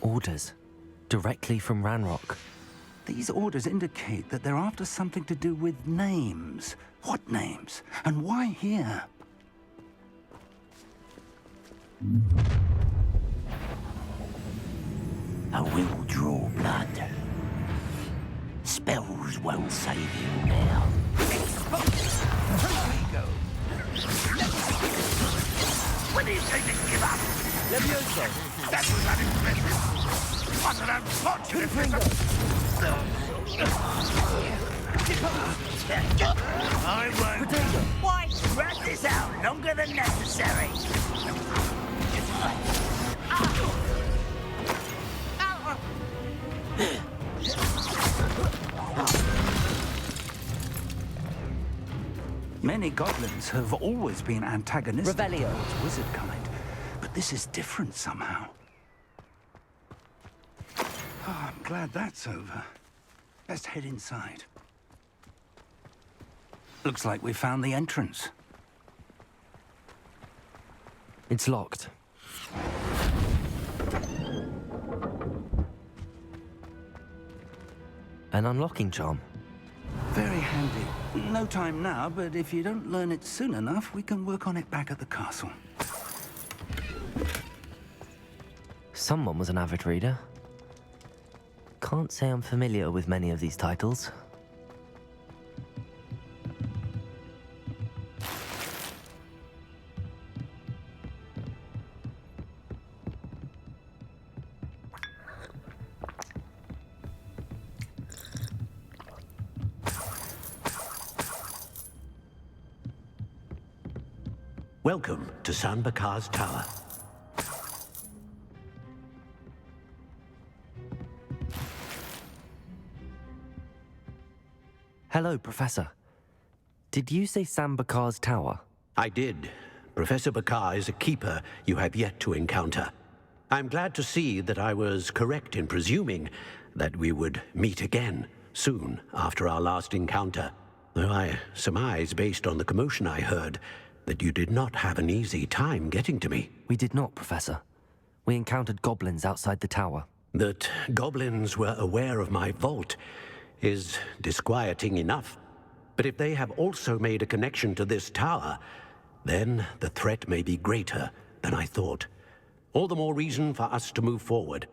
Orders. Directly from Ranrock. These orders indicate that they're after something to do with names. What names? And why here? I will draw blood. Spells won't save you now. When do you take to give up? Levioso! That was unexpected! What an unfortunate I won't. Why? Drag this out longer than necessary. Many goblins have always been antagonistic Revelio. towards wizard kind, but this is different somehow. Oh, I'm glad that's over. Let's head inside. Looks like we found the entrance. It's locked. An unlocking charm. Very handy. No time now, but if you don't learn it soon enough, we can work on it back at the castle. Someone was an avid reader. Can't say I'm familiar with many of these titles. Welcome to San Bakar's Tower. Hello, Professor. Did you say Sam Bakar's tower? I did. Professor Bakar is a keeper you have yet to encounter. I'm glad to see that I was correct in presuming that we would meet again soon after our last encounter, though I surmise, based on the commotion I heard, that you did not have an easy time getting to me. We did not, Professor. We encountered goblins outside the tower. That goblins were aware of my vault is disquieting enough. But if they have also made a connection to this tower, then the threat may be greater than I thought. All the more reason for us to move forward.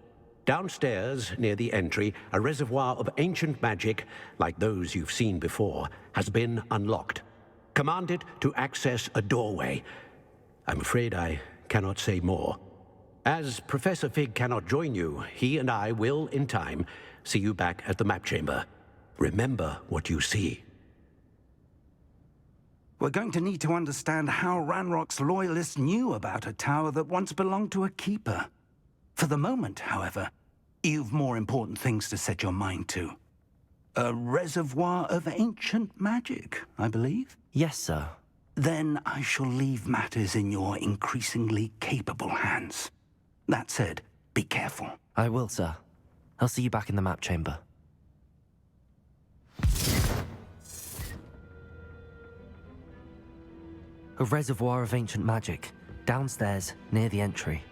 Downstairs, near the entry, a reservoir of ancient magic, like those you've seen before, has been unlocked. Command it to access a doorway. I'm afraid I cannot say more. As Professor Fig cannot join you, he and I will, in time, see you back at the map chamber. Remember what you see. We're going to need to understand how Ranrock's loyalists knew about a tower that once belonged to a keeper. For the moment, however, you've more important things to set your mind to. A reservoir of ancient magic, I believe? Yes, sir. Then I shall leave matters in your increasingly capable hands. That said, be careful. I will, sir. I'll see you back in the map chamber. A reservoir of ancient magic, downstairs, near the entry.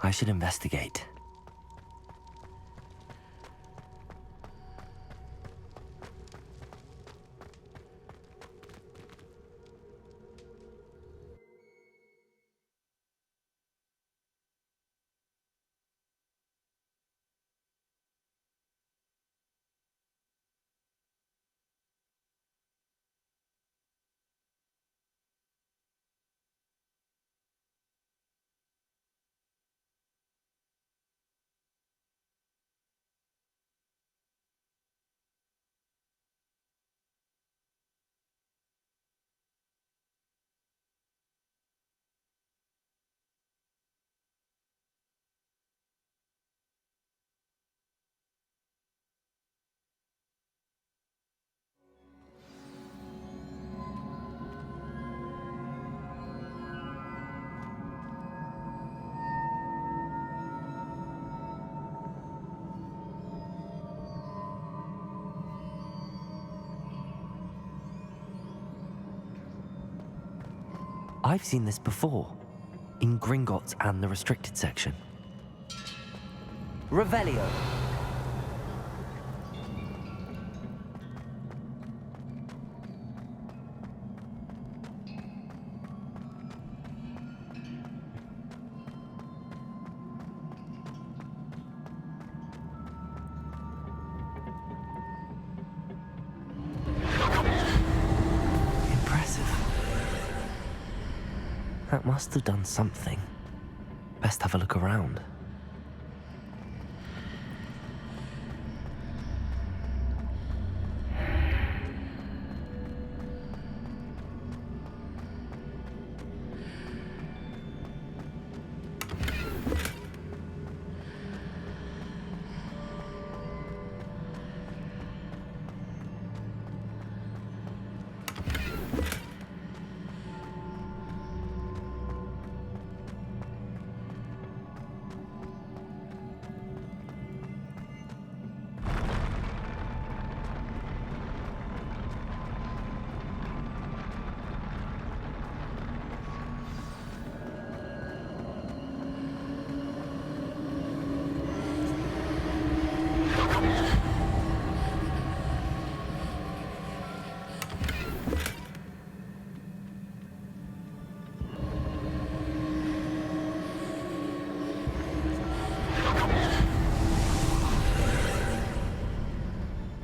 I should investigate. I've seen this before, in Gringotts and the restricted section. Revelio. That must have done something. Best have a look around.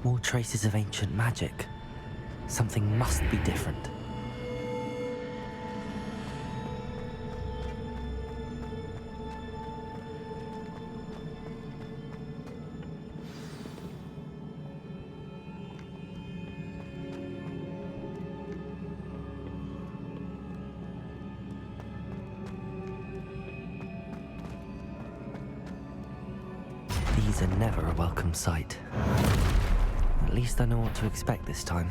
More traces of ancient magic. Something must be different. These are never a welcome sight. At least I know what to expect this time.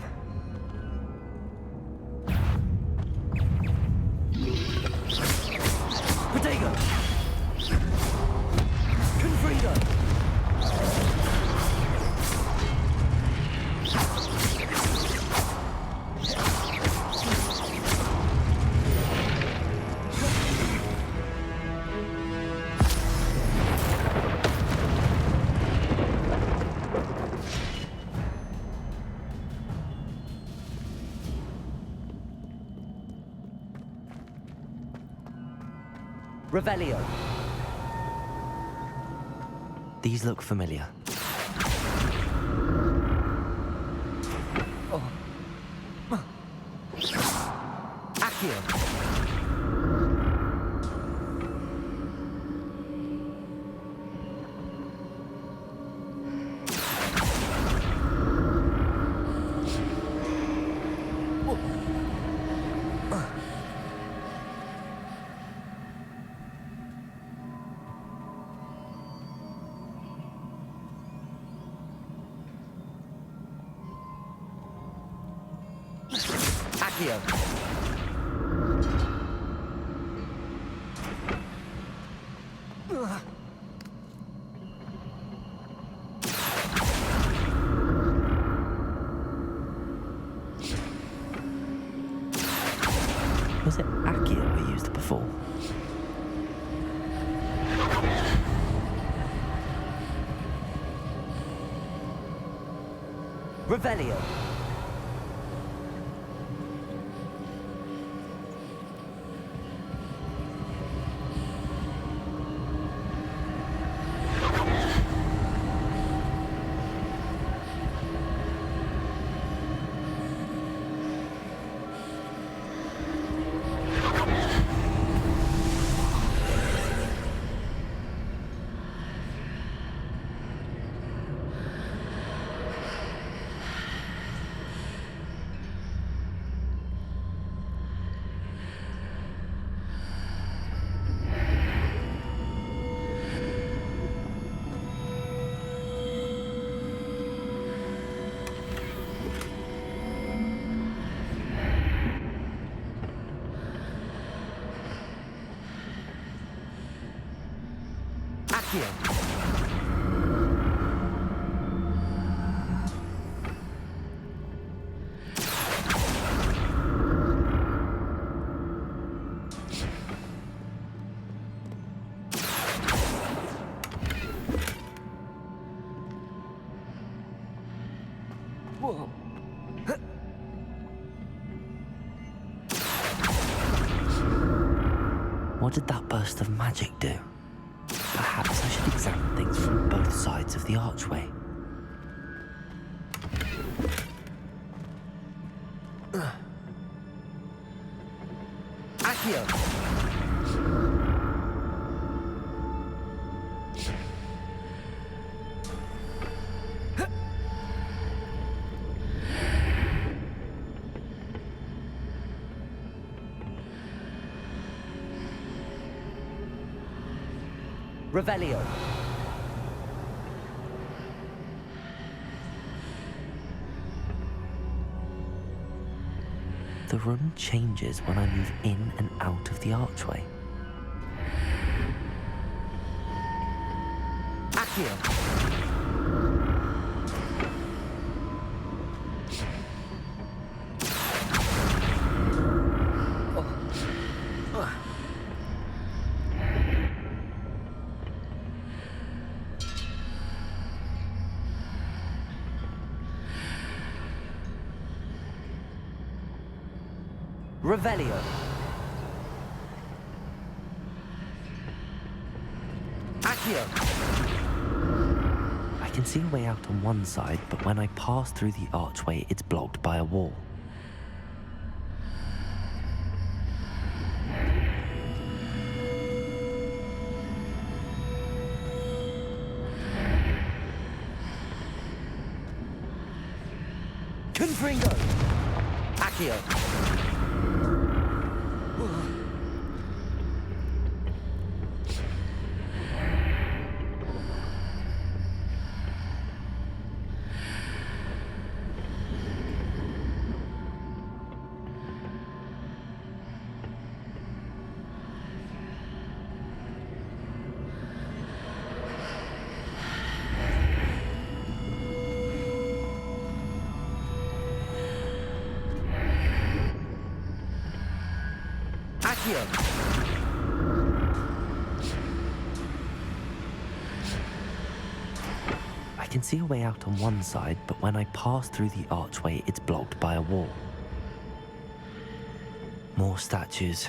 Protego! Confrido! Revelio. These look familiar. Accio. Accio. Was it Accio I used before? Revelio. Accio. What did that burst of magic do? Perhaps I should examine things from both sides of the archway. Accio! Revelio. The room changes when I move in and out of the archway. Accio. Revelio. Accio. I can see a way out on one side, but when I pass through the archway, it's blocked by a wall. Confringo. Accio. I can see a way out on one side, but when I pass through the archway, it's blocked by a wall. More statues.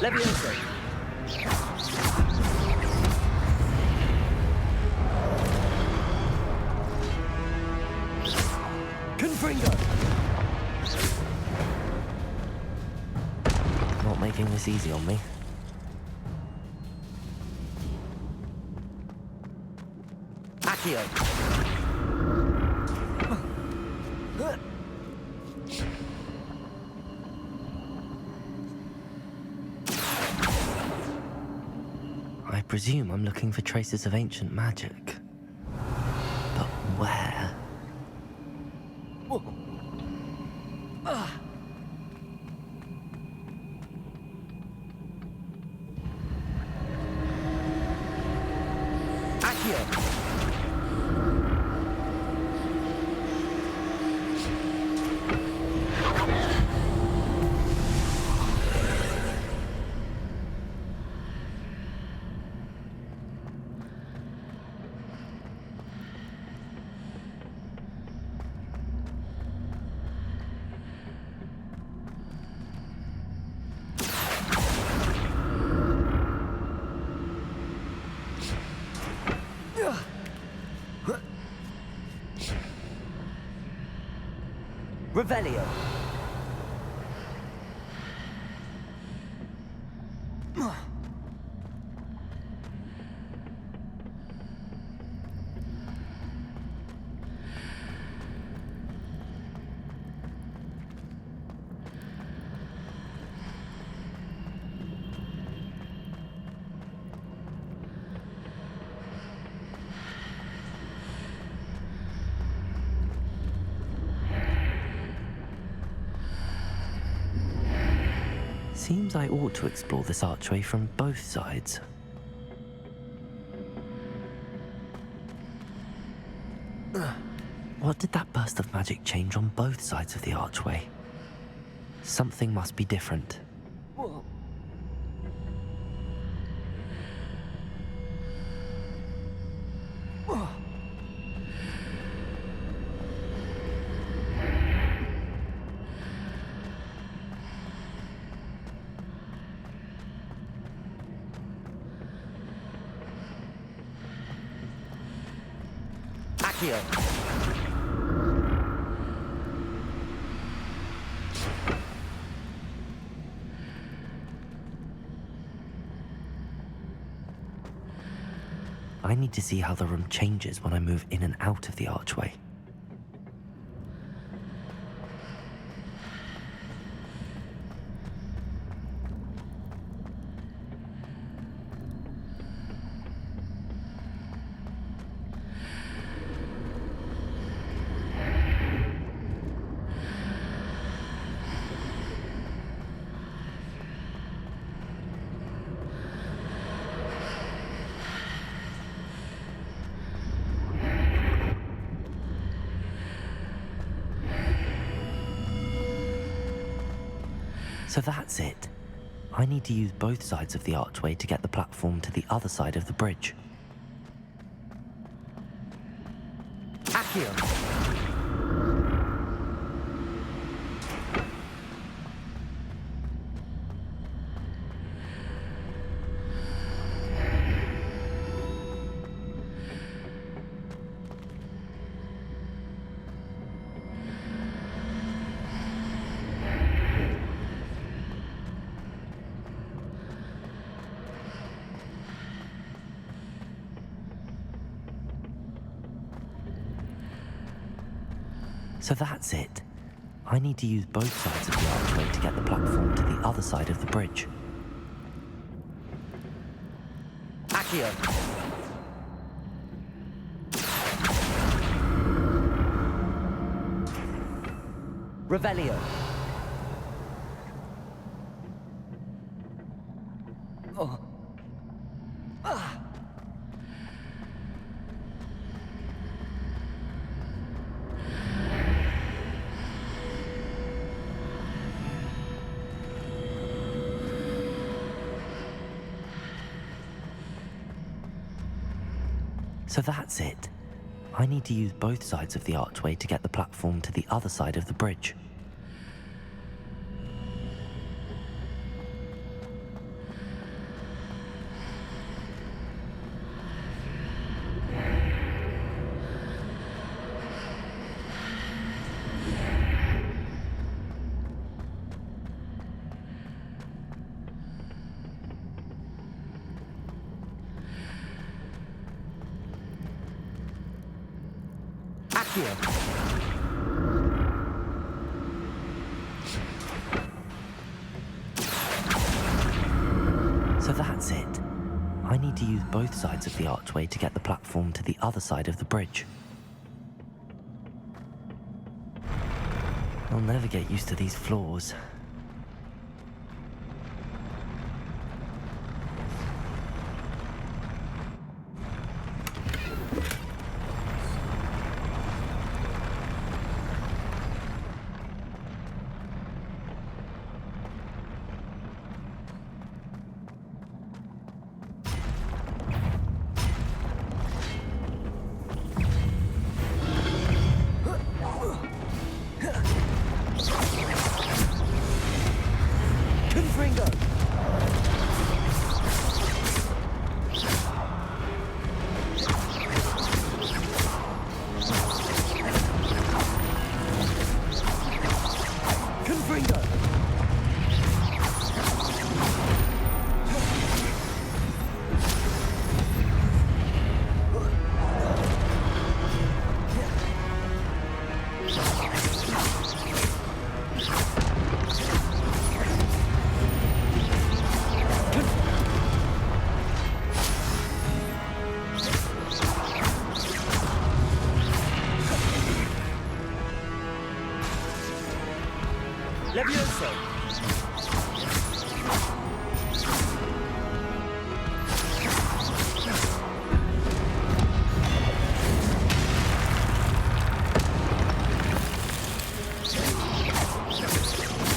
Levioso. Confringo. Not making this easy on me. Accio. I presume I'm looking for traces of ancient magic. But where? Accio! Revelio. Seems I ought to explore this archway from both sides. What did that burst of magic change on both sides of the archway? Something must be different. Accio. I need to see how the room changes when I move in and out of the archway. So that's it. I need to use both sides of the archway to get the platform to the other side of the bridge. Accio. So that's it. I need to use both sides of the archway to get the platform to the other side of the bridge. Accio. Revelio. Oh. Ah. So that's it. I need to use both sides of the archway to get the platform to the other side of the bridge. So that's it. I need to use both sides of the archway to get the platform to the other side of the bridge. I'll never get used to these floors.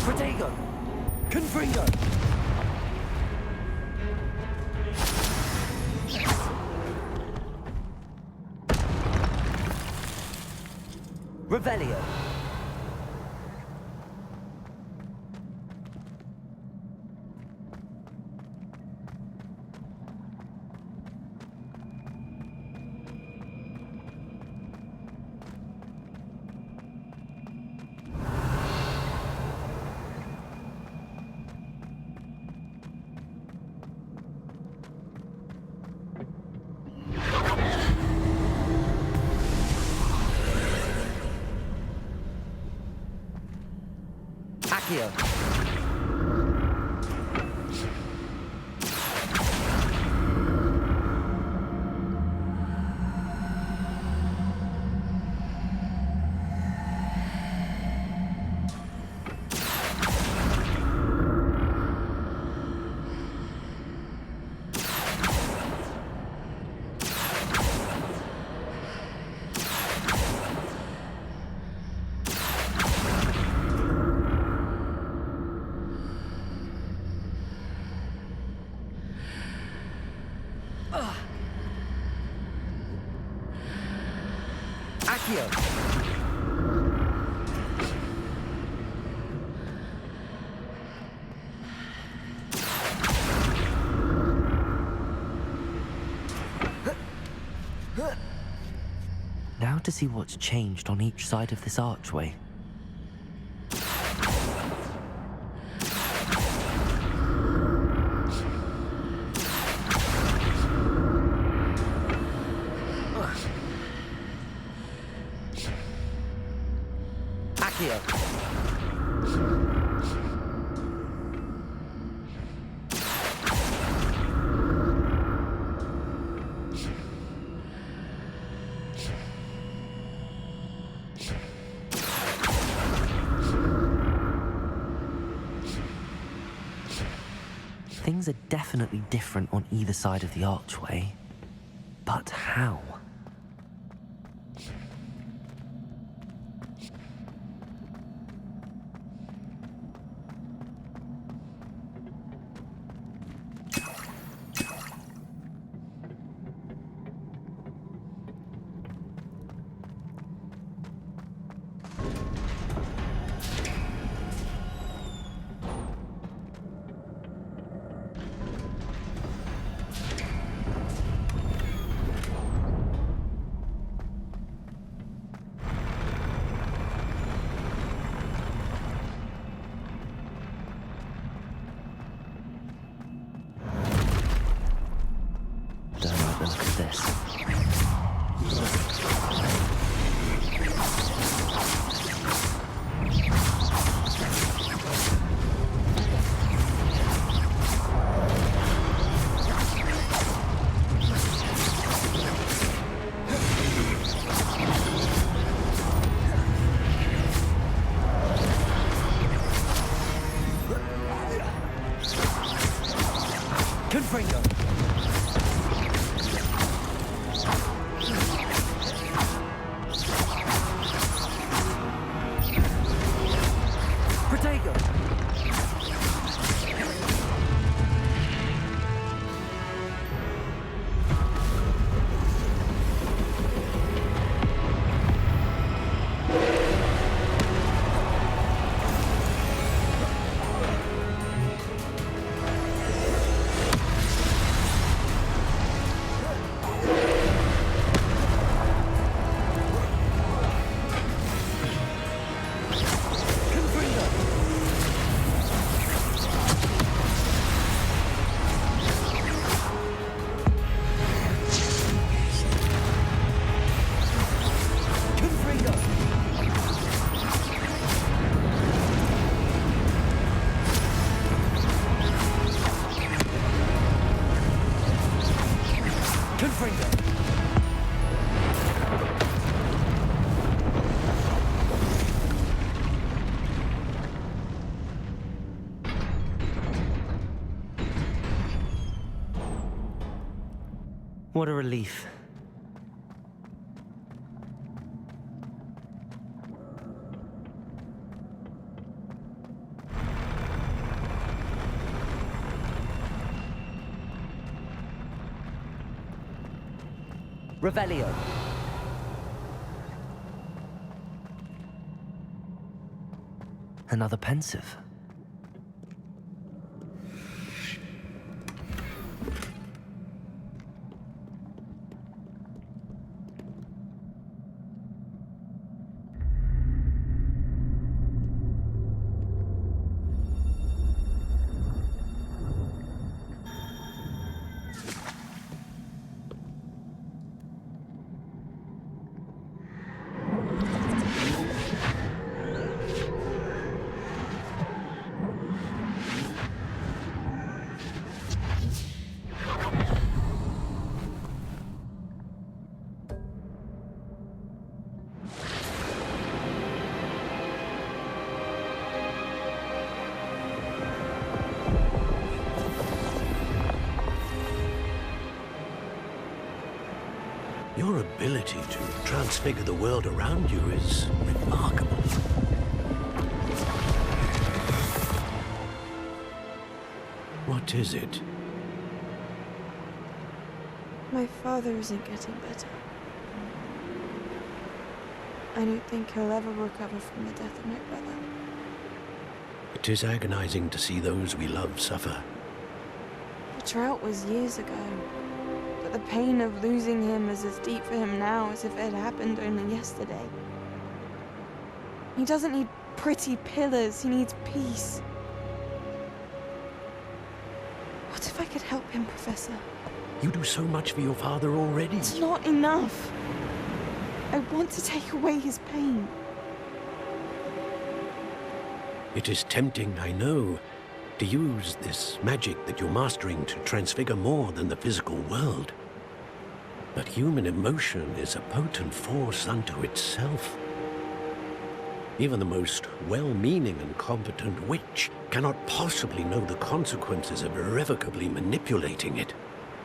Protego! Confringo! Revelio! Accio! Accio! Now to see what's changed on each side of this archway. Accio! Things are definitely different on either side of the archway. But how? Don't like the look of this. Confringo! Protego! Confringo! What a relief. Revelio. Another pensive. Your ability to transfigure the world around you is remarkable. What is it? My father isn't getting better. I don't think he'll ever recover from the death of my brother. It is agonizing to see those we love suffer. The drought was years ago, but the pain of losing him is as deep for him now as if it had happened only yesterday. He doesn't need pretty pillars, he needs peace. What if I could help him, Professor? You do so much for your father already. It's not enough. I want to take away his pain. It is tempting, I know, to use this magic that you're mastering to transfigure more than the physical world. But human emotion is a potent force unto itself. Even the most well-meaning and competent witch cannot possibly know the consequences of irrevocably manipulating it.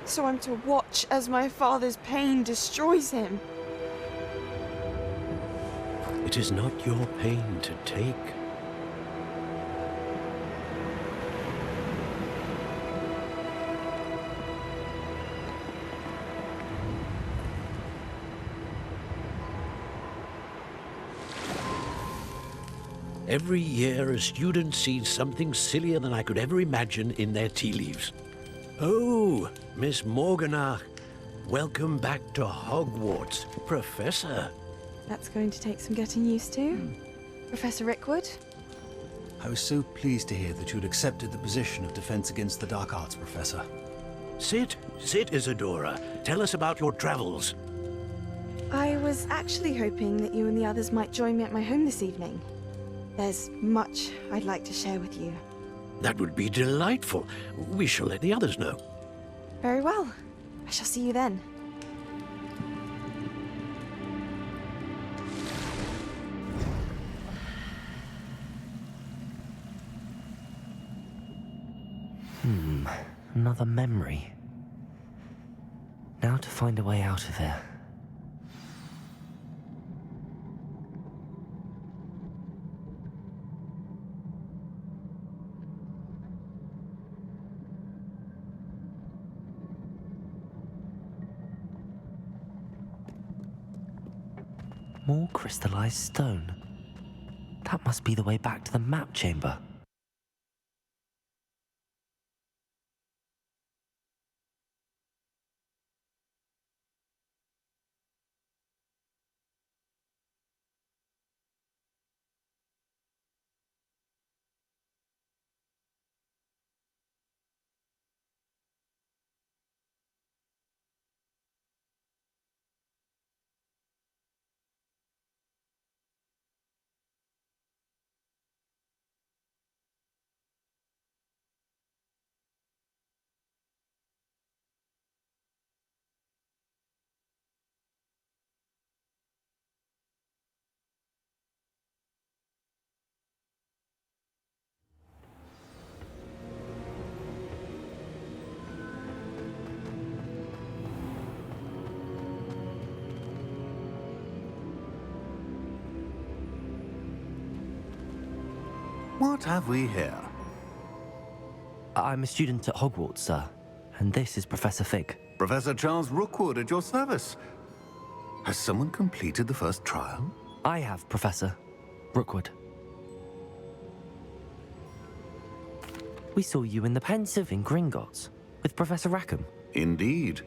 So I'm to watch as my father's pain destroys him. It is not your pain to take. Every year, a student sees something sillier than I could ever imagine in their tea leaves. Oh, Miss Morganach, welcome back to Hogwarts, Professor. That's going to take some getting used to. Professor Rickwood? I was so pleased to hear that you'd accepted the position of Defense Against the Dark Arts, Professor. Sit, Isadora. Tell us about your travels. I was actually hoping that you and the others might join me at my home this evening. There's much I'd like to share with you. That would be delightful. We shall let the others know. Very well. I shall see you then. Another memory. Now to find a way out of here. More crystallized stone. That must be the way back to the map chamber. What have we here? I'm a student at Hogwarts, sir. And this is Professor Fig. Professor Charles Rookwood at your service. Has someone completed the first trial? I have, Professor. Rookwood. We saw you in the Pensive in Gringotts with Professor Rackham. Indeed.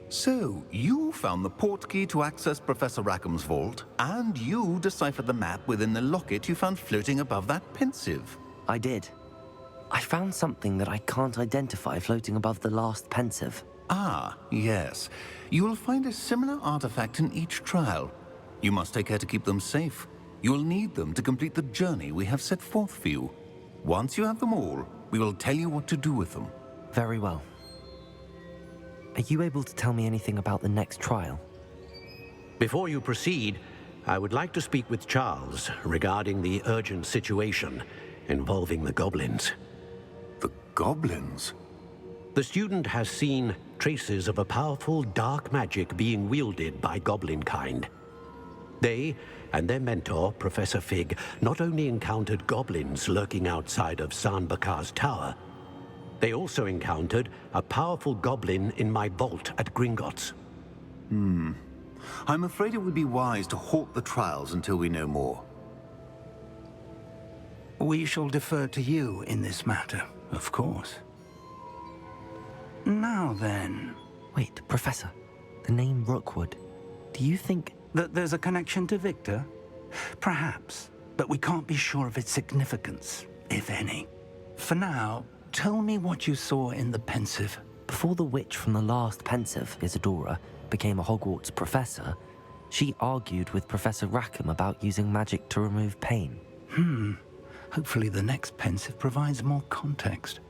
So, you found the portkey to access Professor Rackham's vault, and you deciphered the map within the locket you found floating above that Pensive. I did. I found something that I can't identify floating above the last Pensive. Ah, yes. You will find a similar artifact in each trial. You must take care to keep them safe. You will need them to complete the journey we have set forth for you. Once you have them all, we will tell you what to do with them. Very well. Are you able to tell me anything about the next trial? Before you proceed, I would like to speak with Charles regarding the urgent situation involving the goblins. The goblins? The student has seen traces of a powerful dark magic being wielded by goblin kind. They and their mentor, Professor Fig, not only encountered goblins lurking outside of Sanbakar's tower, they also encountered a powerful goblin in my vault at Gringotts. I'm afraid it would be wise to halt the trials until we know more. We shall defer to you in this matter, of course. Now then, Wait, Professor. The name Rookwood. Do you think... that there's a connection to Victor? Perhaps, but we can't be sure of its significance, if any. For now, tell me what you saw in the Pensive. Before the witch from the last Pensive, Isadora, became a Hogwarts professor, she argued with Professor Rackham about using magic to remove pain. Hopefully the next Pensive provides more context.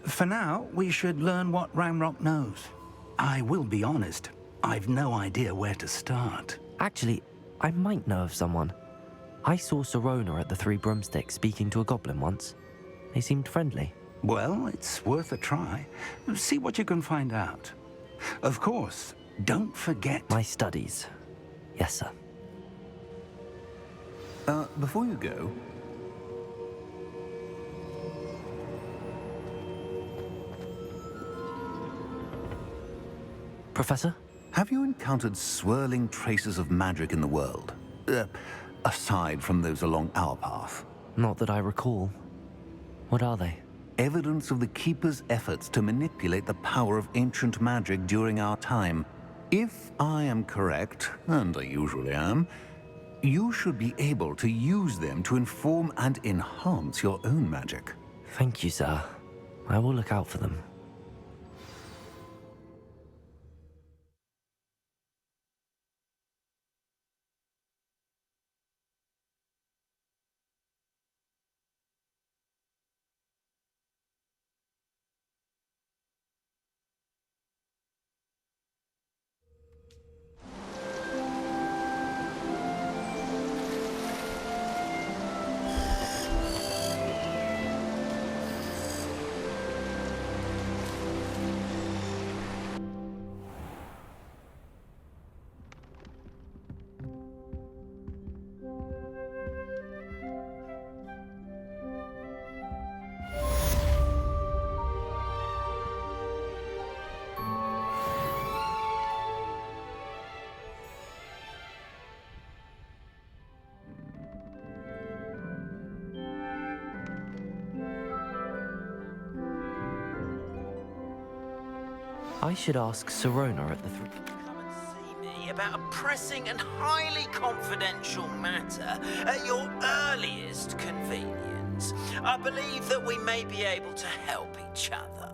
For now, we should learn what Ranrock knows. I will be honest, I've no idea where to start. Actually, I might know of someone. I saw Sirona at the Three Broomsticks speaking to a goblin once. They seemed friendly. Well, it's worth a try. See what you can find out. Of course, don't forget... My studies. Yes, sir. Before you go... Professor? Have you encountered swirling traces of magic in the world? Aside from those along our path. Not that I recall. What are they? Evidence of the Keeper's efforts to manipulate the power of ancient magic during our time. If I am correct, and I usually am, you should be able to use them to inform and enhance your own magic. Thank you, sir. I will look out for them. I should ask Sirona at the Three... Come and see me about a pressing and highly confidential matter at your earliest convenience. I believe that we may be able to help each other.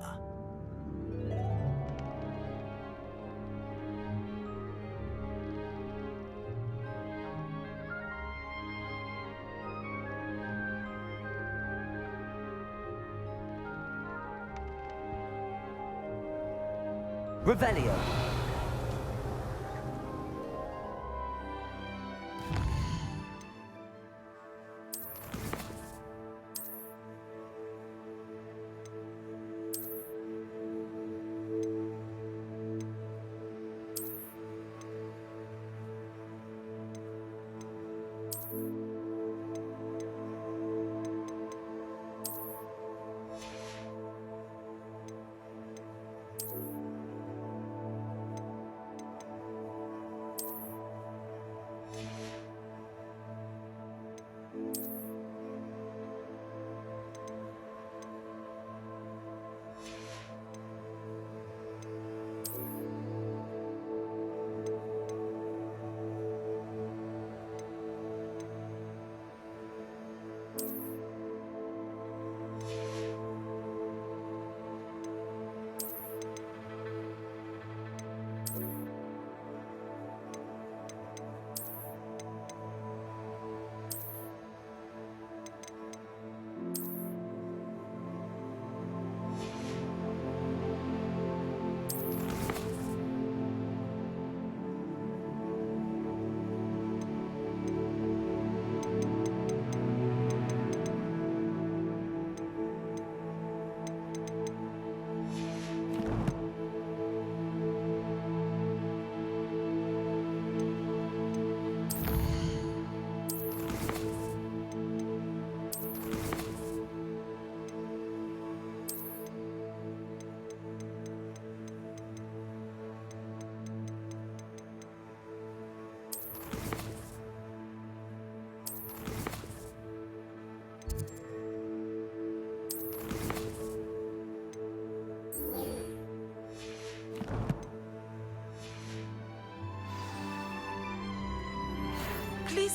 Revelio.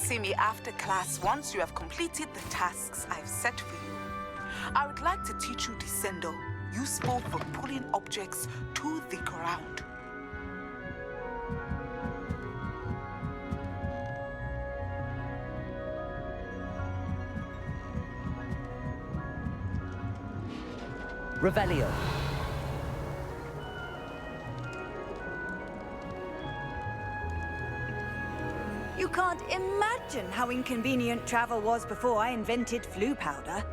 see me after class once you have completed the tasks I've set for you. I would like to teach you Descendo, useful for pulling objects to the ground. Revelio. You can't imagine how inconvenient travel was before I invented flu powder.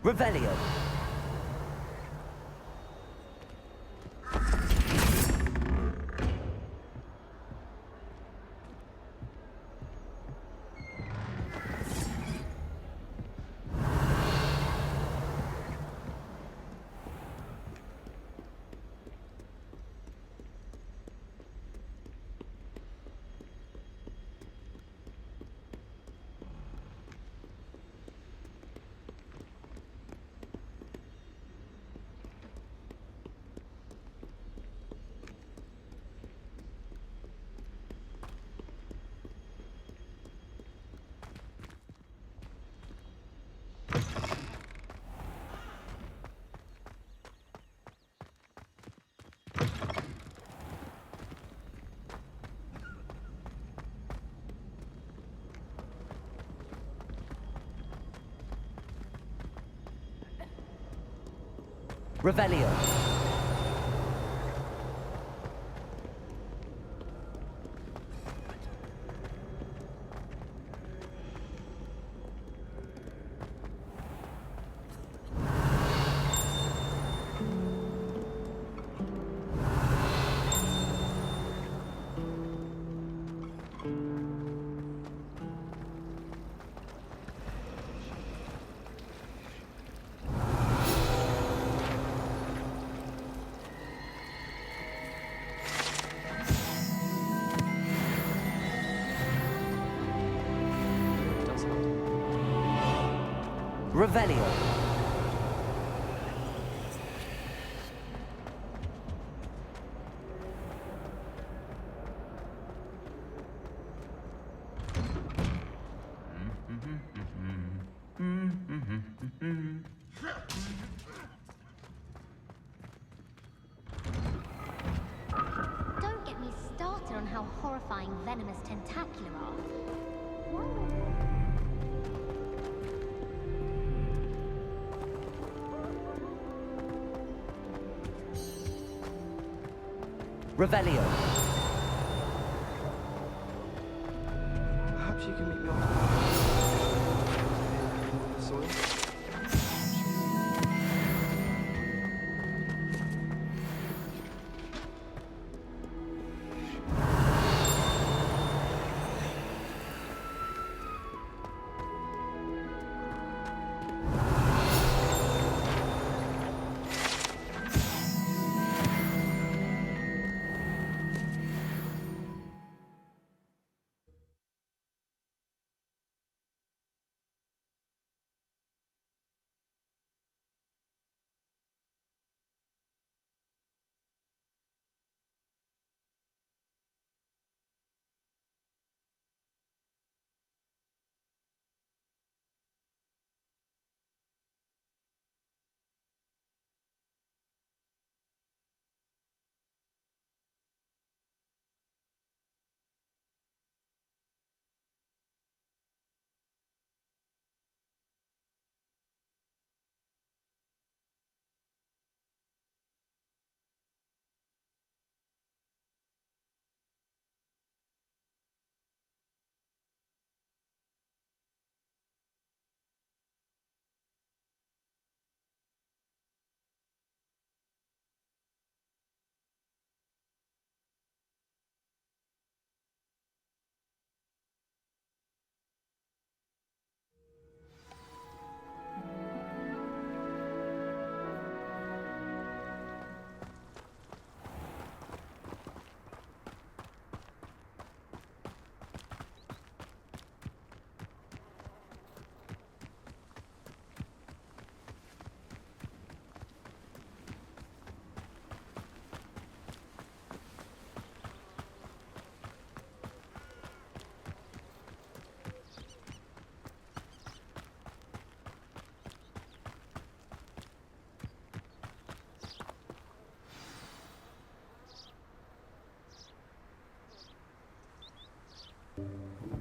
Revelio. Revelio. Revelio. Don't get me started on how horrifying venomous tentacular are. Revelio. Perhaps you can meet me on the soil.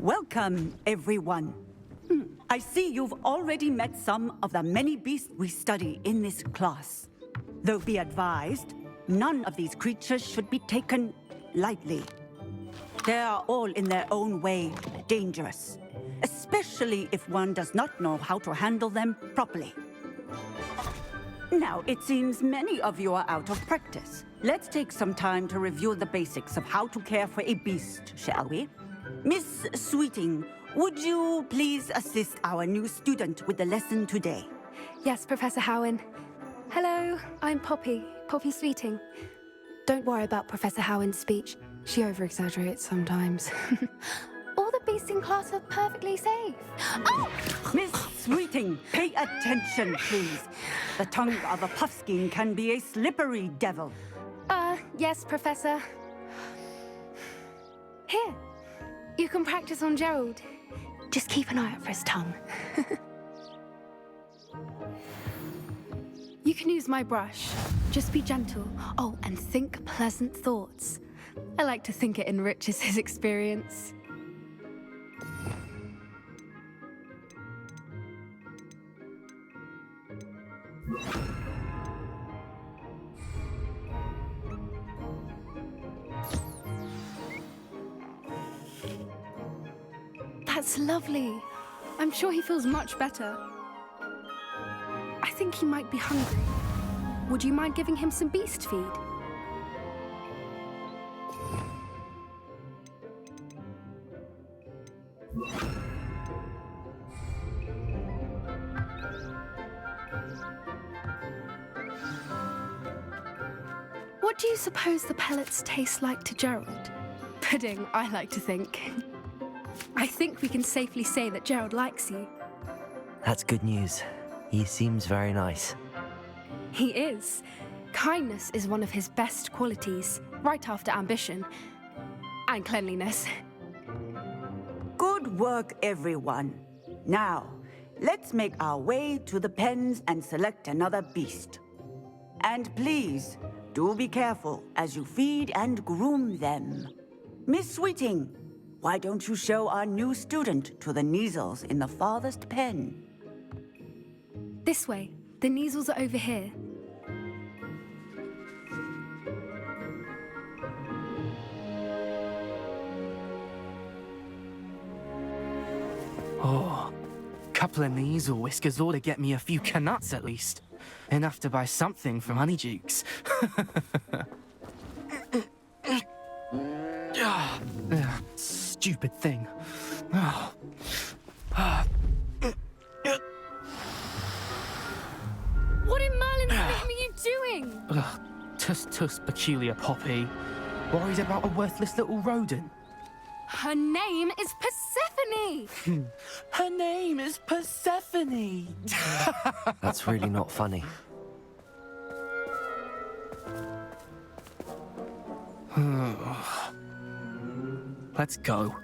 Welcome, everyone. I see you've already met some of the many beasts we study in this class. Though be advised, none of these creatures should be taken lightly. They are all in their own way dangerous, especially if one does not know how to handle them properly. Now, it seems many of you are out of practice. Let's take some time to review the basics of how to care for a beast, shall we? Miss Sweeting, would you please assist our new student with the lesson today? Yes, Professor Howen. Hello, I'm Poppy Sweeting. Don't worry about Professor Howen's speech. She over-exaggerates sometimes. All the beasts in class are perfectly safe. Oh! Miss Sweeting, pay attention, please. The tongue of a puffskein can be a slippery devil. Yes, Professor. Here, you can practice on Gerald. Just keep an eye out for his tongue. You can use my brush. Just be gentle. Oh, and think pleasant thoughts. I like to think it enriches his experience. That's lovely. I'm sure he feels much better. I think he might be hungry. Would you mind giving him some beast feed? What do you suppose the pellets taste like to Gerald? Pudding, I like to think. I think we can safely say that Gerald likes you. That's good news. He seems very nice. He is. Kindness is one of his best qualities, right after ambition. And cleanliness. Good work, everyone. Now, let's make our way to the pens and select another beast. And please, do be careful as you feed and groom them. Miss Sweeting, why don't you show our new student to the Kneazles in the farthest pen? This way. The Kneazles are over here. Oh, couple of Kneazle whiskers ought to get me a few canuts at least. Enough to buy something from Honeydukes. Stupid thing. What in Merlin's name are you doing? Tuss, peculiar Poppy. Worried about a worthless little rodent. Her name is Persephone! Her name is Persephone! That's really not funny. Let's go.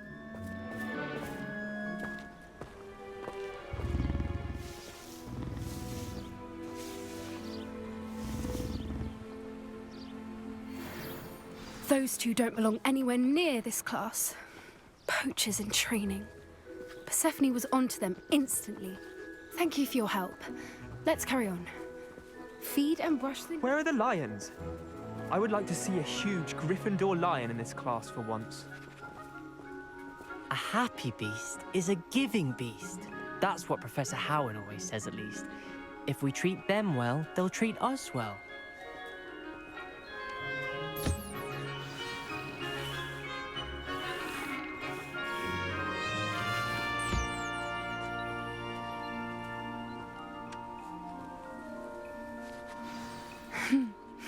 Those two don't belong anywhere near this class. Poachers in training. Persephone was onto them instantly. Thank you for your help. Let's carry on. Feed and brush them. Where are the lions? I would like to see a huge Gryffindor lion in this class for once. A happy beast is a giving beast. That's what Professor Howen always says, at least. If we treat them well, they'll treat us well.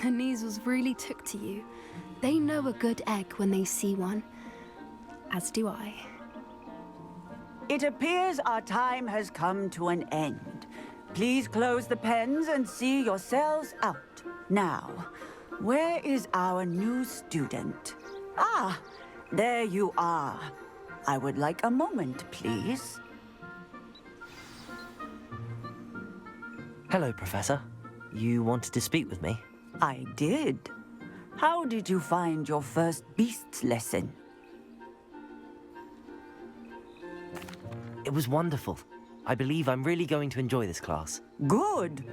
The Kneazles really took to you. They know a good egg when they see one. As do I. It appears our time has come to an end. Please close the pens and see yourselves out. Now, where is our new student? Ah, there you are. I would like a moment, please. Hello, Professor. You wanted to speak with me? I did. How did you find your first beasts lesson? It was wonderful. I believe I'm really going to enjoy this class. Good.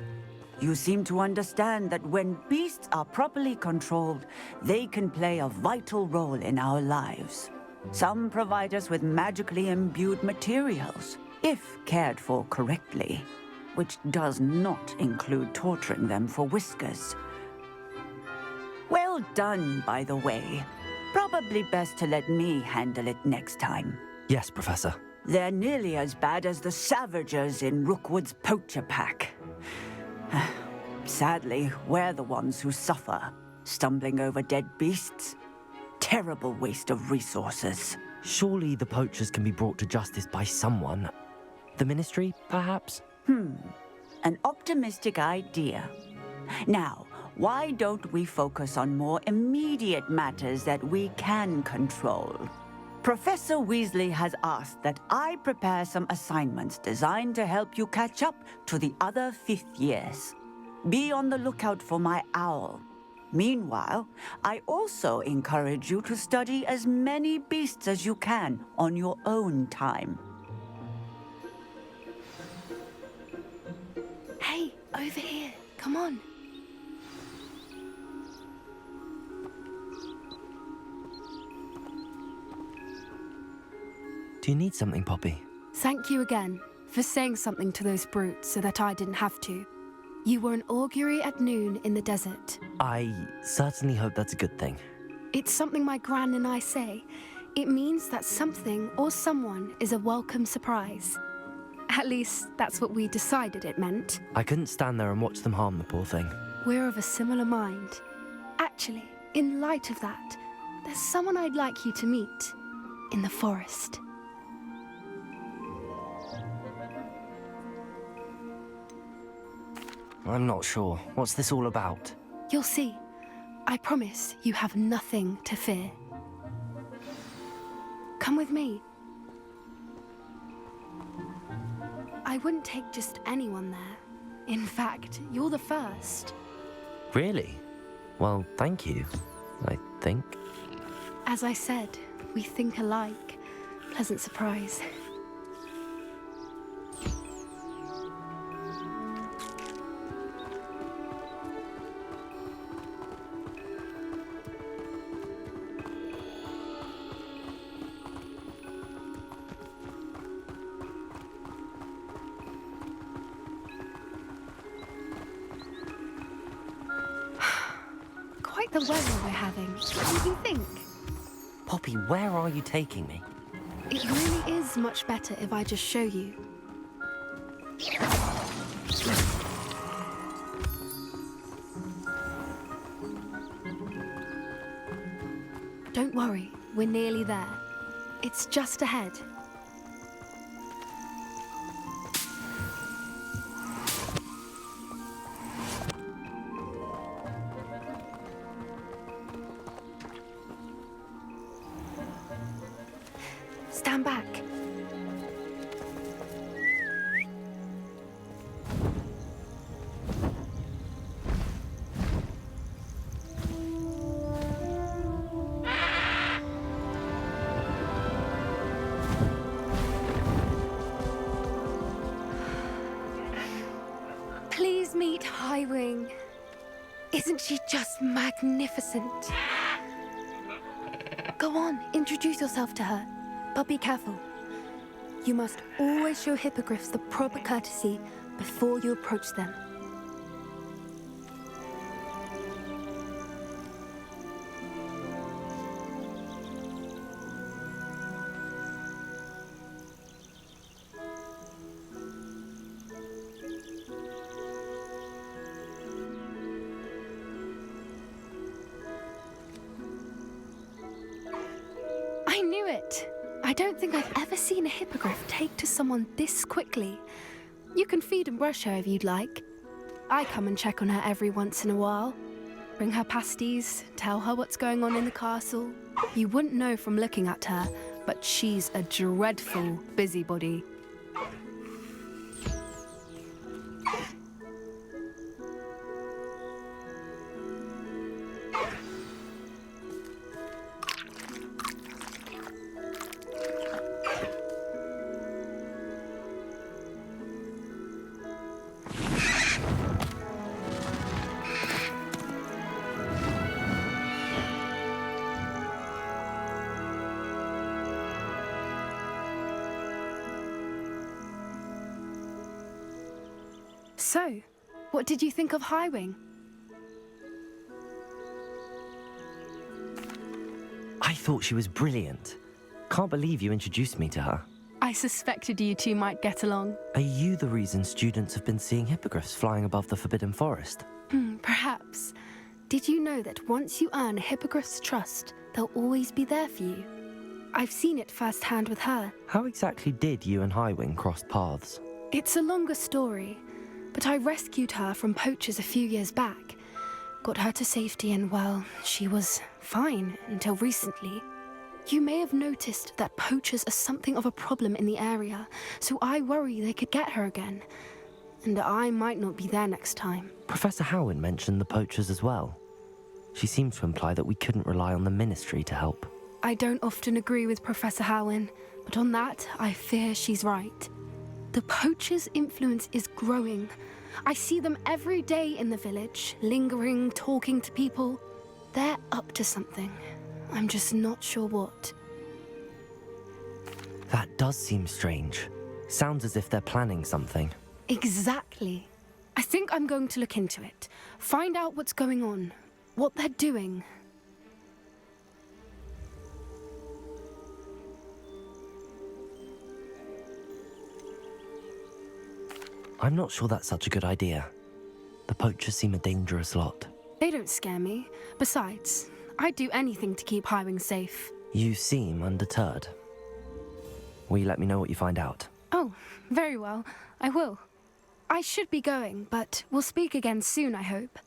You seem to understand that when beasts are properly controlled, they can play a vital role in our lives. Some provide us with magically imbued materials, if cared for correctly, which does not include torturing them for whiskers. Well done, by the way. Probably best to let me handle it next time. Yes, Professor. They're nearly as bad as the Savagers in Rookwood's poacher pack. Sadly, we're the ones who suffer, stumbling over dead beasts. Terrible waste of resources. Surely the poachers can be brought to justice by someone. The Ministry, perhaps? An optimistic idea. Now, why don't we focus on more immediate matters that we can control? Professor Weasley has asked that I prepare some assignments designed to help you catch up to the other 5th years. Be on the lookout for my owl. Meanwhile, I also encourage you to study as many beasts as you can on your own time. Hey, over here. Come on. Do you need something, Poppy? Thank you again for saying something to those brutes so that I didn't have to. You were an augury at noon in the desert. I certainly hope that's a good thing. It's something my gran and I say. It means that something or someone is a welcome surprise. At least, that's what we decided it meant. I couldn't stand there and watch them harm the poor thing. We're of a similar mind. Actually, in light of that, there's someone I'd like you to meet in the forest. I'm not sure. What's this all about? You'll see. I promise you have nothing to fear. Come with me. I wouldn't take just anyone there. In fact, you're the first. Really? Well, thank you, I think. As I said, we think alike. Pleasant surprise. Quite the weather we're having. What do you think? Poppy, where are you taking me? It really is much better if I just show you. Don't worry, we're nearly there. It's just ahead. Stand back. Please meet Highwing. Isn't she just magnificent? Go on, introduce yourself to her. But be careful. You must always show hippogriffs the proper courtesy before you approach them. I knew it! I don't think I've ever seen a hippogriff take to someone this quickly. You can feed and brush her if you'd like. I come and check on her every once in a while. Bring her pasties, tell her what's going on in the castle. You wouldn't know from looking at her, but she's a dreadful busybody. So, what did you think of Highwing? I thought she was brilliant. Can't believe you introduced me to her. I suspected you two might get along. Are you the reason students have been seeing hippogriffs flying above the Forbidden Forest? Perhaps. Did you know that once you earn a hippogriff's trust, they'll always be there for you? I've seen it firsthand with her. How exactly did you and Highwing cross paths? It's a longer story, but I rescued her from poachers a few years back. Got her to safety and, well, she was fine until recently. You may have noticed that poachers are something of a problem in the area, so I worry they could get her again. And I might not be there next time. Professor Howin mentioned the poachers as well. She seemed to imply that we couldn't rely on the Ministry to help. I don't often agree with Professor Howin, but on that, I fear she's right. The poachers' influence is growing. I see them every day in the village, lingering, talking to people. They're up to something. I'm just not sure what. That does seem strange. Sounds as if they're planning something. Exactly. I think I'm going to look into it. Find out what's going on, what they're doing. I'm not sure that's such a good idea. The poachers seem a dangerous lot. They don't scare me. Besides, I'd do anything to keep Highwing safe. You seem undeterred. Will you let me know what you find out? Oh, very well. I will. I should be going, but we'll speak again soon, I hope.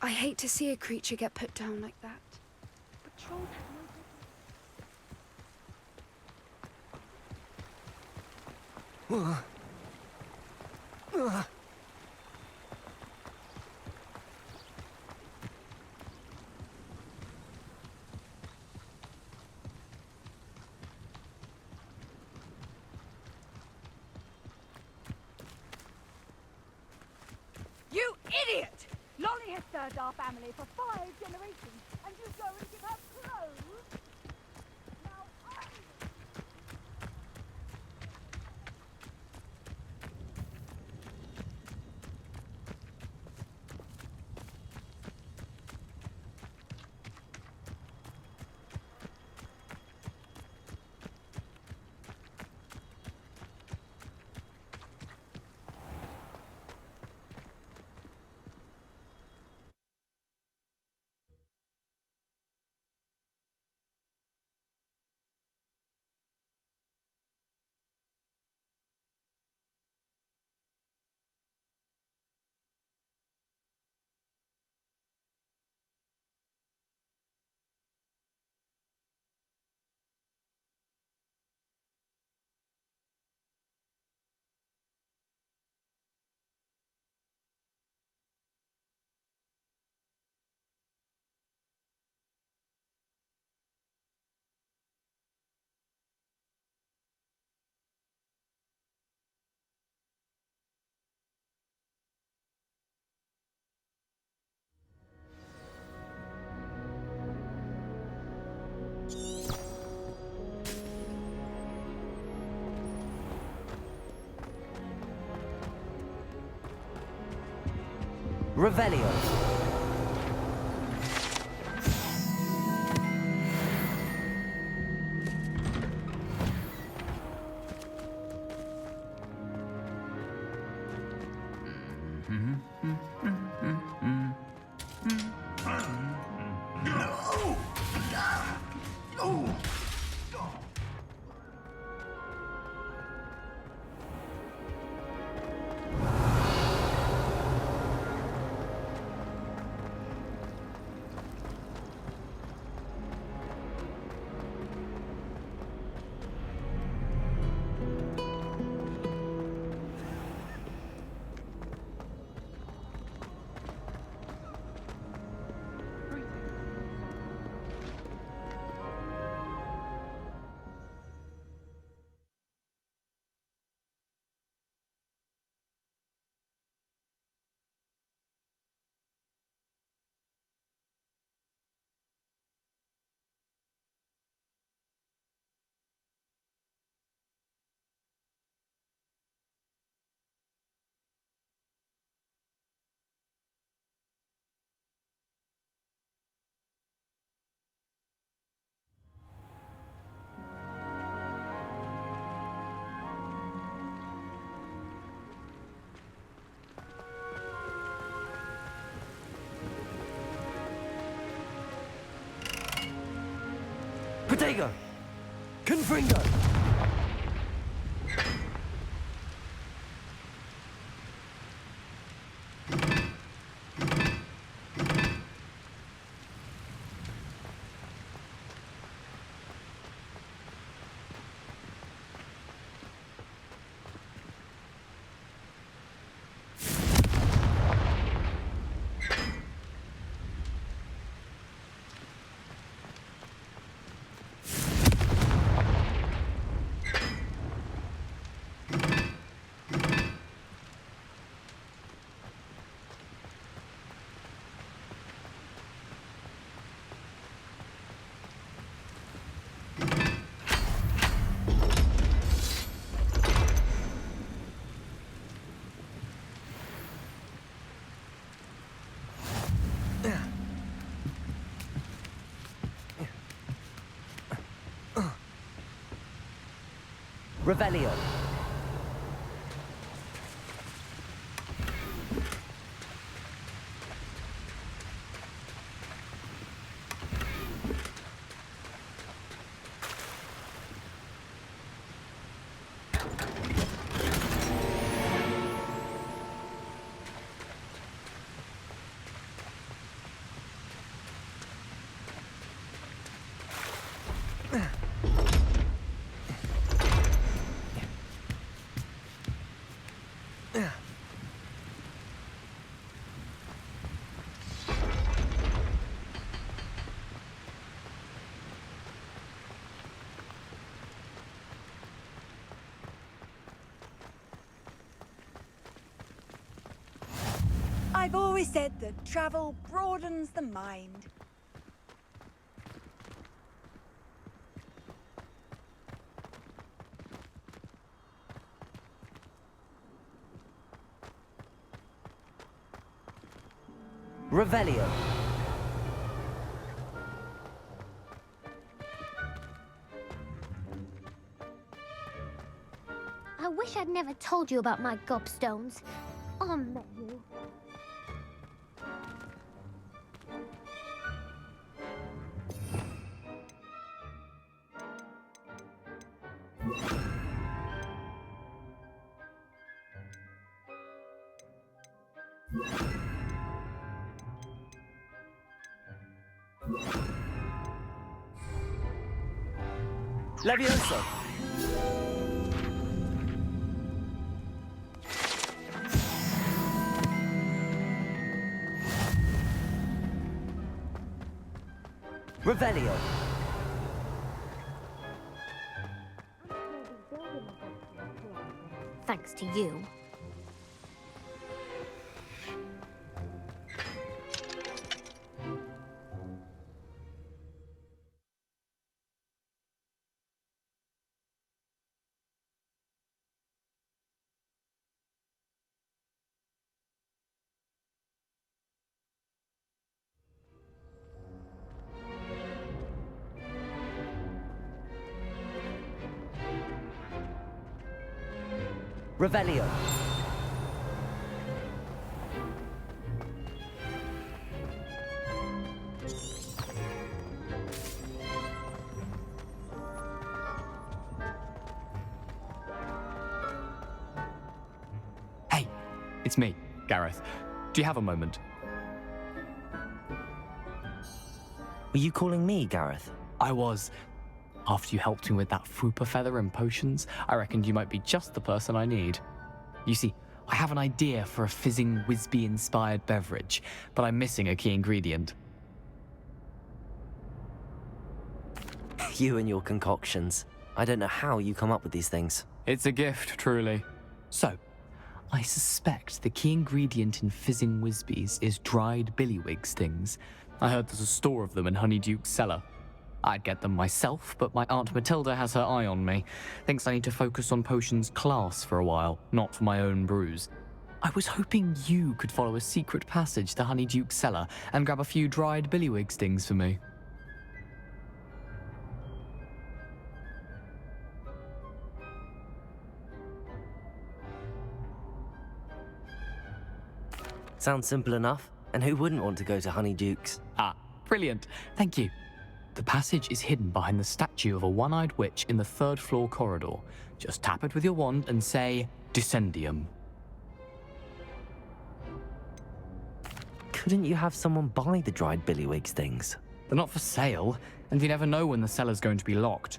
I hate to see a creature get put down like that. But trolls have no... You idiot! Lolly has served our family for 5 generations, and you go and give her clothes? Now Revelio. Protego! Confringo! Revelio. I've always said that travel broadens the mind. Revelio. I wish I'd never told you about my gobstones. I'll met you. Levioso. Revelio. Thanks to you. Revelio. Hey, it's me, Gareth. Do you have a moment? Were you calling me, Gareth? I was. After you helped me with that Fupa feather and potions, I reckoned you might be just the person I need. You see, I have an idea for a fizzing Wisby-inspired beverage, but I'm missing a key ingredient. You and your concoctions. I don't know how you come up with these things. It's a gift, truly. So, I suspect the key ingredient in fizzing Wisbies is dried billywig stings. I heard there's a store of them in Honeyduke's cellar. I'd get them myself, but my Aunt Matilda has her eye on me. Thinks I need to focus on potions class for a while, not for my own brews. I was hoping you could follow a secret passage to Honeyduke's cellar and grab a few dried billywig stings for me. Sounds simple enough. And who wouldn't want to go to Honeyduke's? Ah, brilliant. Thank you. The passage is hidden behind the statue of a one-eyed witch in the 3rd floor corridor. Just tap it with your wand and say, Descendium. Couldn't you have someone buy the dried billywig's things? They're not for sale, and you never know when the cellar's going to be locked.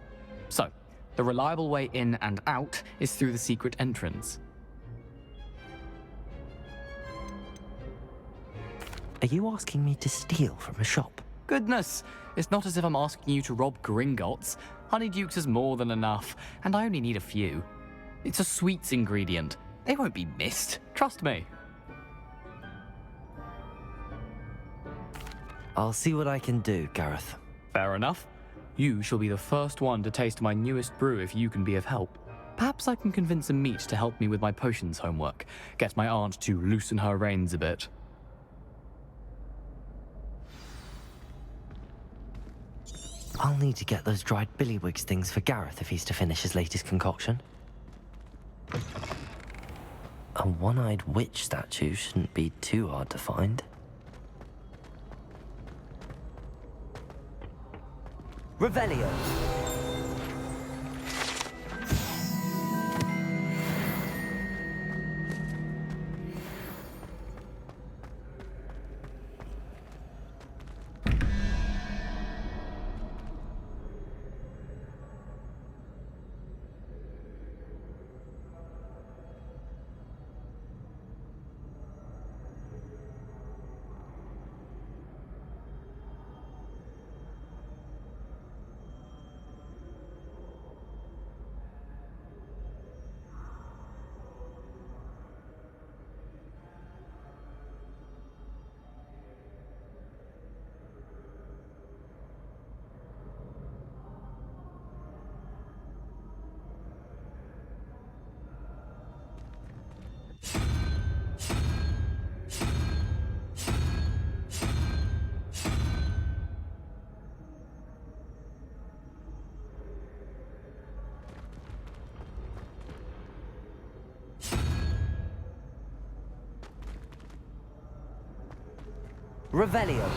So, the reliable way in and out is through the secret entrance. Are you asking me to steal from a shop? Goodness, it's not as if I'm asking you to rob Gringotts. Honeydukes is more than enough, and I only need a few. It's a sweets ingredient. They won't be missed, trust me. I'll see what I can do, Gareth. Fair enough. You shall be the first one to taste my newest brew if you can be of help. Perhaps I can convince a meat to help me with my potions homework. Get my aunt to loosen her reins a bit. I'll need to get those dried billywig's things for Gareth if he's to finish his latest concoction. A one-eyed witch statue shouldn't be too hard to find. Revelio. Revelio.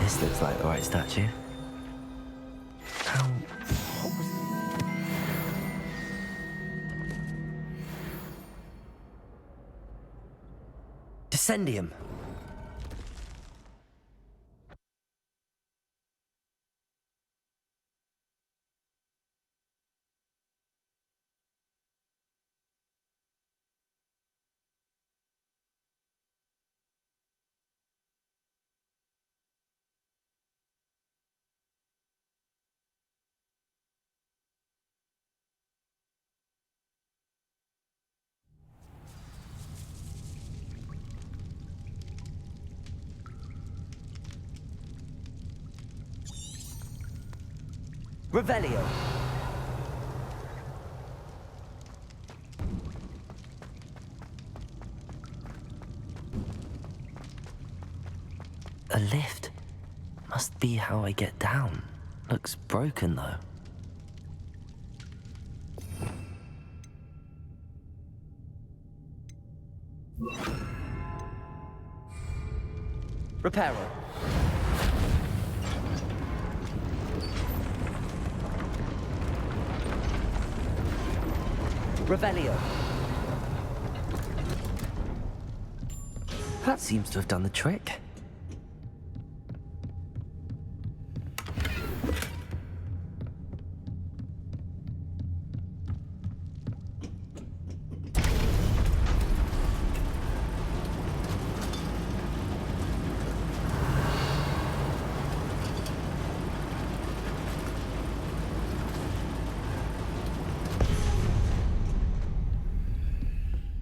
This looks like the right statue. Descendium. Revelio. A lift. Must be how I get down. Looks broken, though. Reparo. Revelio. That seems to have done the trick.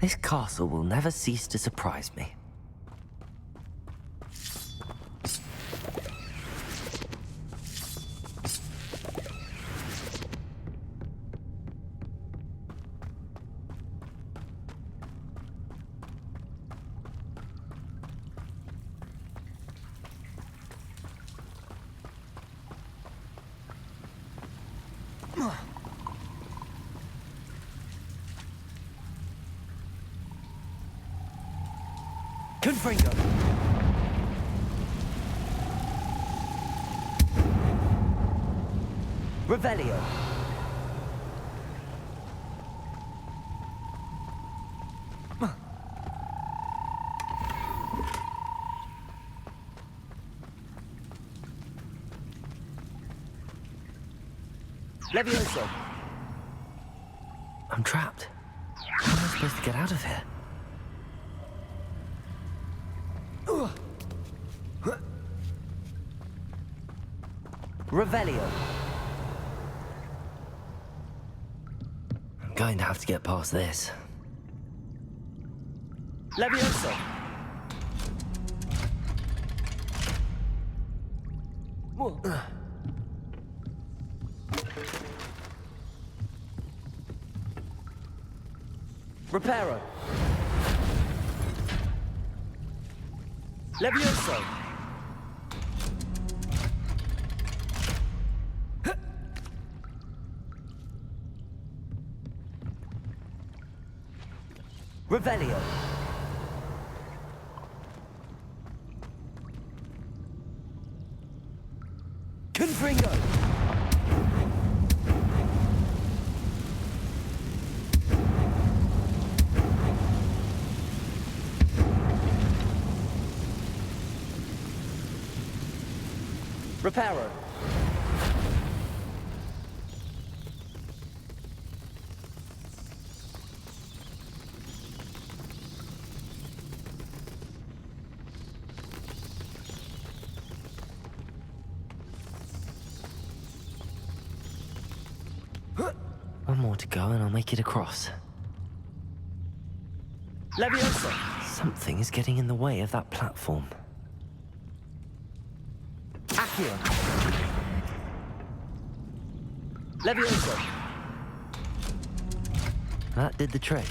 This castle will never cease to surprise me. Confringo. Revelio. Levioso. I'm trapped. How am I supposed to get out of here? Revelio. I'm going to have to get past this. Levioso. Reparo. Levioso. Revelio. Confringo. Reparo. One more to go and I'll make it across. Levioso. Something is getting in the way of that platform. Accio. Levioso. That did the trick.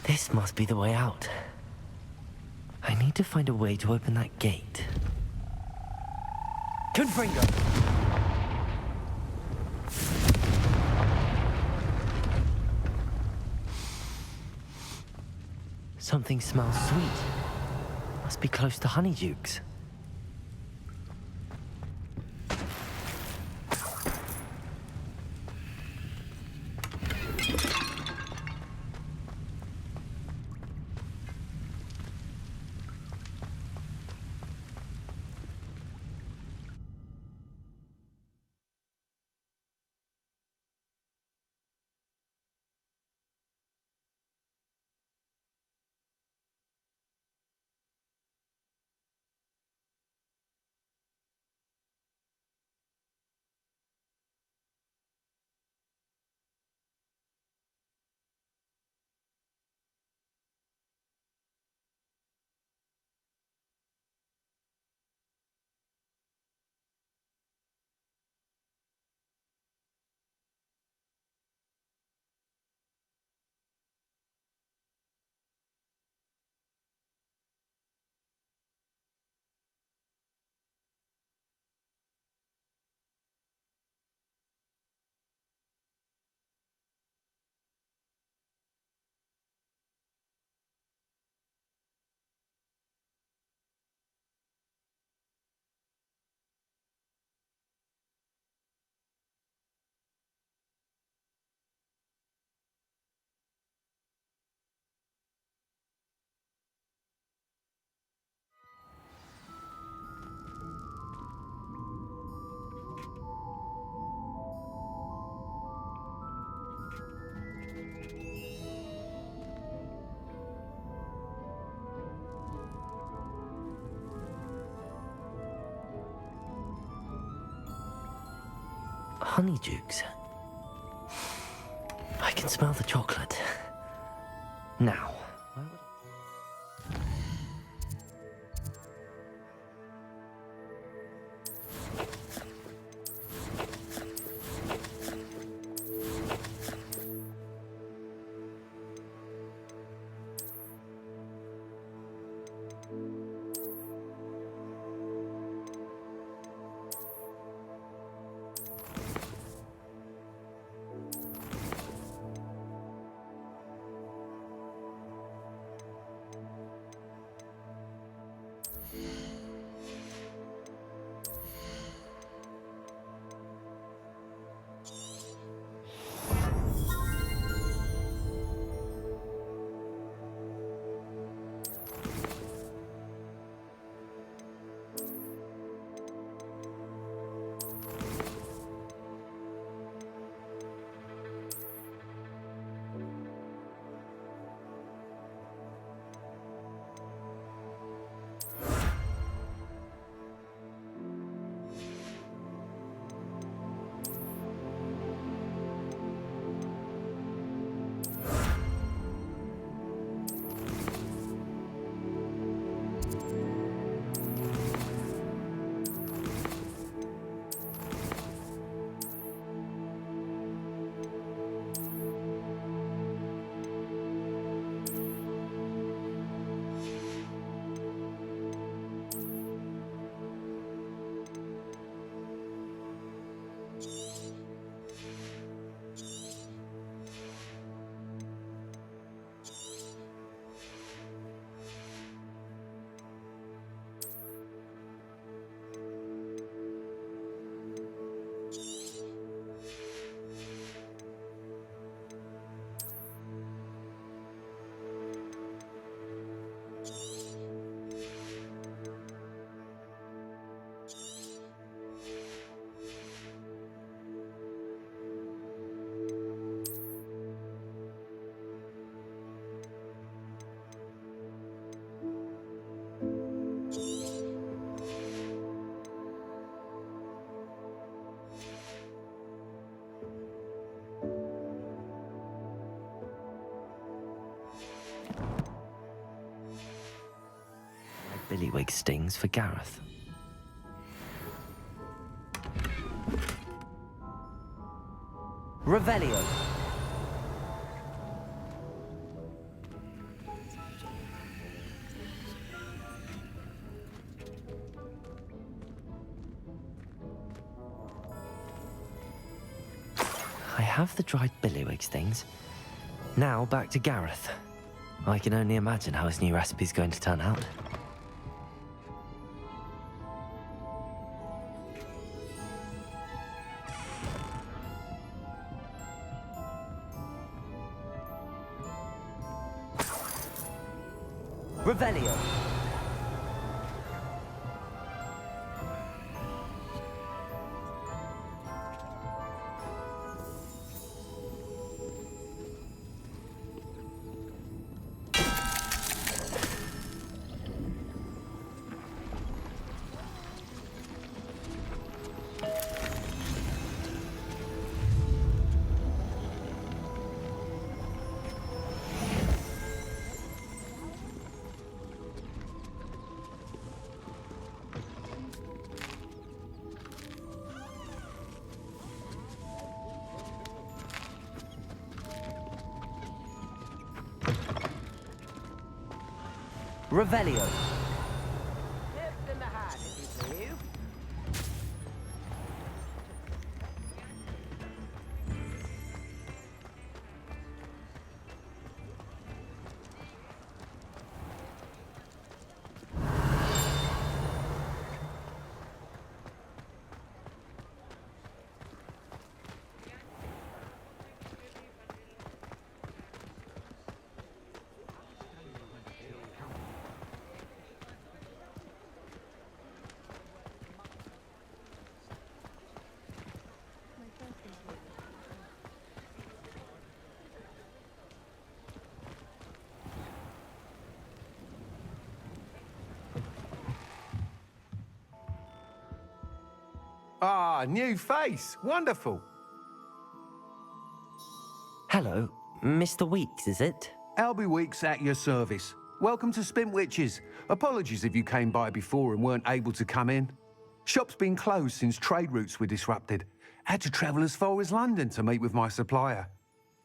This must be the way out. I need to find a way to open that gate. Confringo. Something smells sweet. Must be close to Honeydukes. Honeydukes. I can smell the chocolate. Now. billywig stings for Gareth. Revelio. I have the dried billywig stings. Now back to Gareth. I can only imagine how his new recipe's going to turn out. Revelio. Revelio. Ah, new face. Wonderful. Hello, Mr. Weeks, is it? Albie Weeks at your service. Welcome to Spintwitches. Apologies if you came by before and weren't able to come in. Shop's been closed since trade routes were disrupted. Had to travel as far as London to meet with my supplier.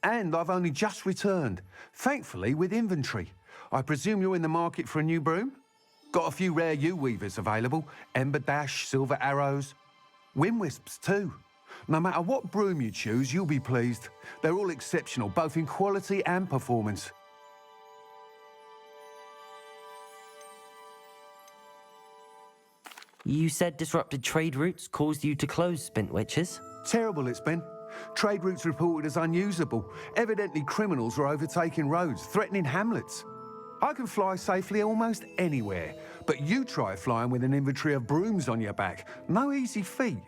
And I've only just returned, thankfully with inventory. I presume you're in the market for a new broom? Got a few rare yew-weavers available. Ember Dash, Silver Arrows. Wind Wisps too. No matter what broom you choose, you'll be pleased. They're all exceptional, both in quality and performance. You said disrupted trade routes caused you to close Spintwitches? Terrible it's been. Trade routes reported as unusable. Evidently criminals are overtaking roads, threatening hamlets. I can fly safely almost anywhere, but you try flying with an inventory of brooms on your back. No easy feat.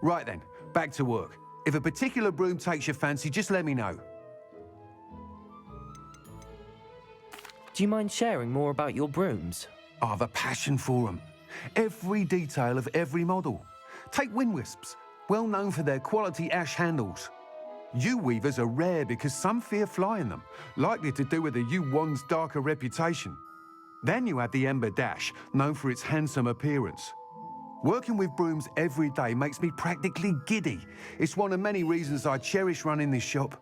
Right then, back to work. If a particular broom takes your fancy, just let me know. Do you mind sharing more about your brooms? I have a passion for them. Every detail of every model. Take Wind Wisps, well known for their quality ash handles. Yew-weavers are rare because some fear flying them, likely to do with the yew wand's darker reputation. Then you have the Ember Dash, known for its handsome appearance. Working with brooms every day makes me practically giddy. It's one of many reasons I cherish running this shop.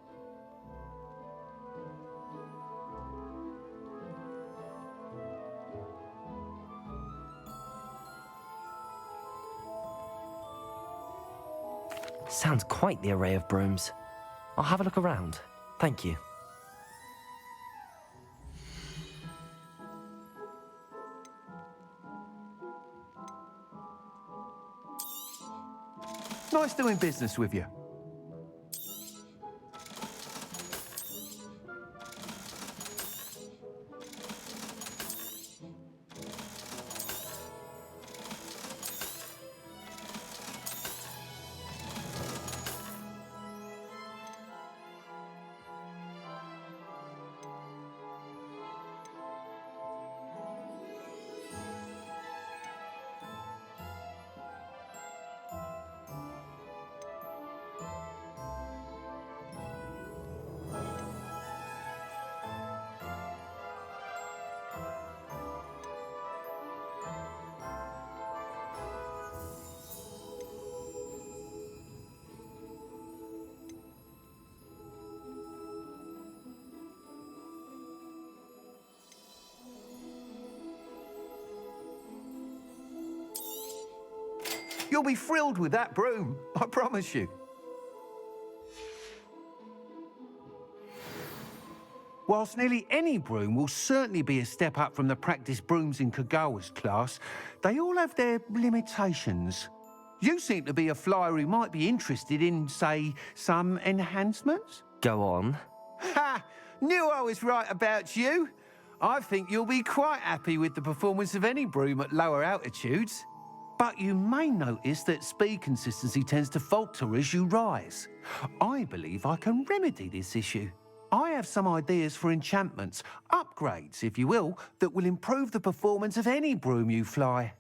Sounds quite the array of brooms. I'll have a look around. Thank you. Nice doing business with you. You'll be thrilled with that broom, I promise you. Whilst nearly any broom will certainly be a step up from the practice brooms in Kagawa's class, they all have their limitations. You seem to be a flyer who might be interested in, say, some enhancements? Go on. Ha! Knew I was right about you. I think you'll be quite happy with the performance of any broom at lower altitudes. But you may notice that speed consistency tends to falter as you rise. I believe I can remedy this issue. I have some ideas for enchantments, upgrades, if you will, that will improve the performance of any broom you fly.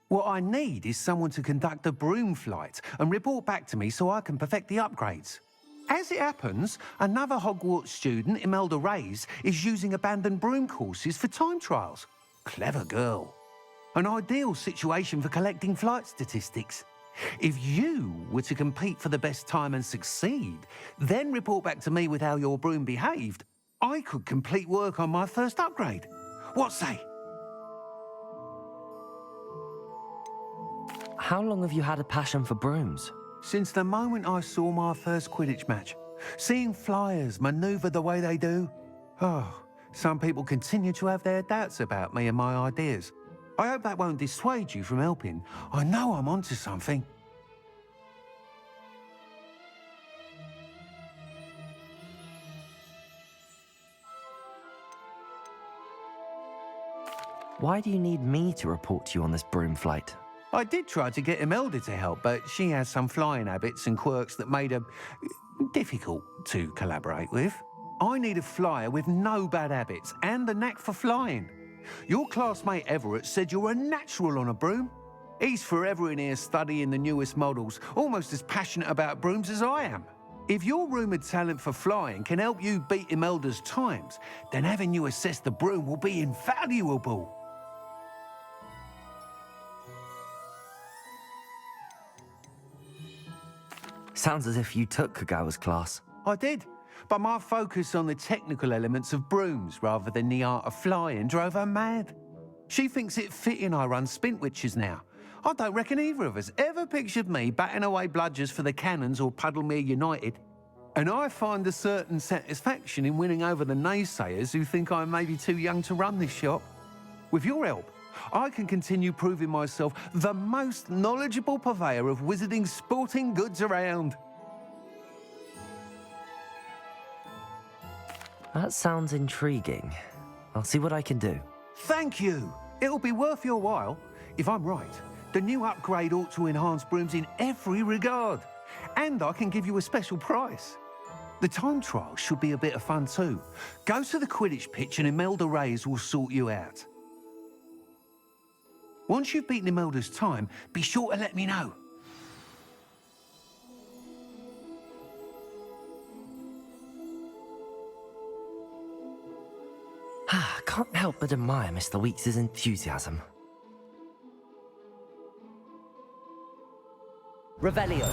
What I need is someone to conduct a broom flight and report back to me so I can perfect the upgrades. As it happens, another Hogwarts student, Imelda Reyes, is using abandoned broom courses for time trials. Clever girl. An ideal situation for collecting flight statistics. If you were to compete for the best time and succeed, then report back to me with how your broom behaved, I could complete work on my first upgrade. What say? How long have you had a passion for brooms? Since the moment I saw my first Quidditch match. Seeing flyers manoeuvre the way they do. Oh, some people continue to have their doubts about me and my ideas. I hope that won't dissuade you from helping. I know I'm onto something. Why do you need me to report to you on this broom flight? I did try to get Imelda to help, but she has some flying habits and quirks that made her difficult to collaborate with. I need a flyer with no bad habits and a knack for flying. Your classmate Everett said you're a natural on a broom. He's forever in here studying the newest models, almost as passionate about brooms as I am. If your rumoured talent for flying can help you beat Imelda's times, then having you assess the broom will be invaluable. Sounds as if you took Kagawa's class. I did, but my focus on the technical elements of brooms rather than the art of flying drove her mad. She thinks it fitting I run Spintwitches now. I don't reckon either of us ever pictured me batting away bludgers for the Cannons or Puddlemere United. And I find a certain satisfaction in winning over the naysayers who think I may be too young to run this shop. With your help, I can continue proving myself the most knowledgeable purveyor of wizarding sporting goods around. That sounds intriguing. I'll see what I can do. Thank you. It'll be worth your while. If I'm right, the new upgrade ought to enhance brooms in every regard. And I can give you a special price. The time trial should be a bit of fun too. Go to the Quidditch pitch and Imelda Reyes will sort you out. Once you've beaten Imelda's time, be sure to let me know. Can't help but admire Mr. Weeks' enthusiasm. Revelio.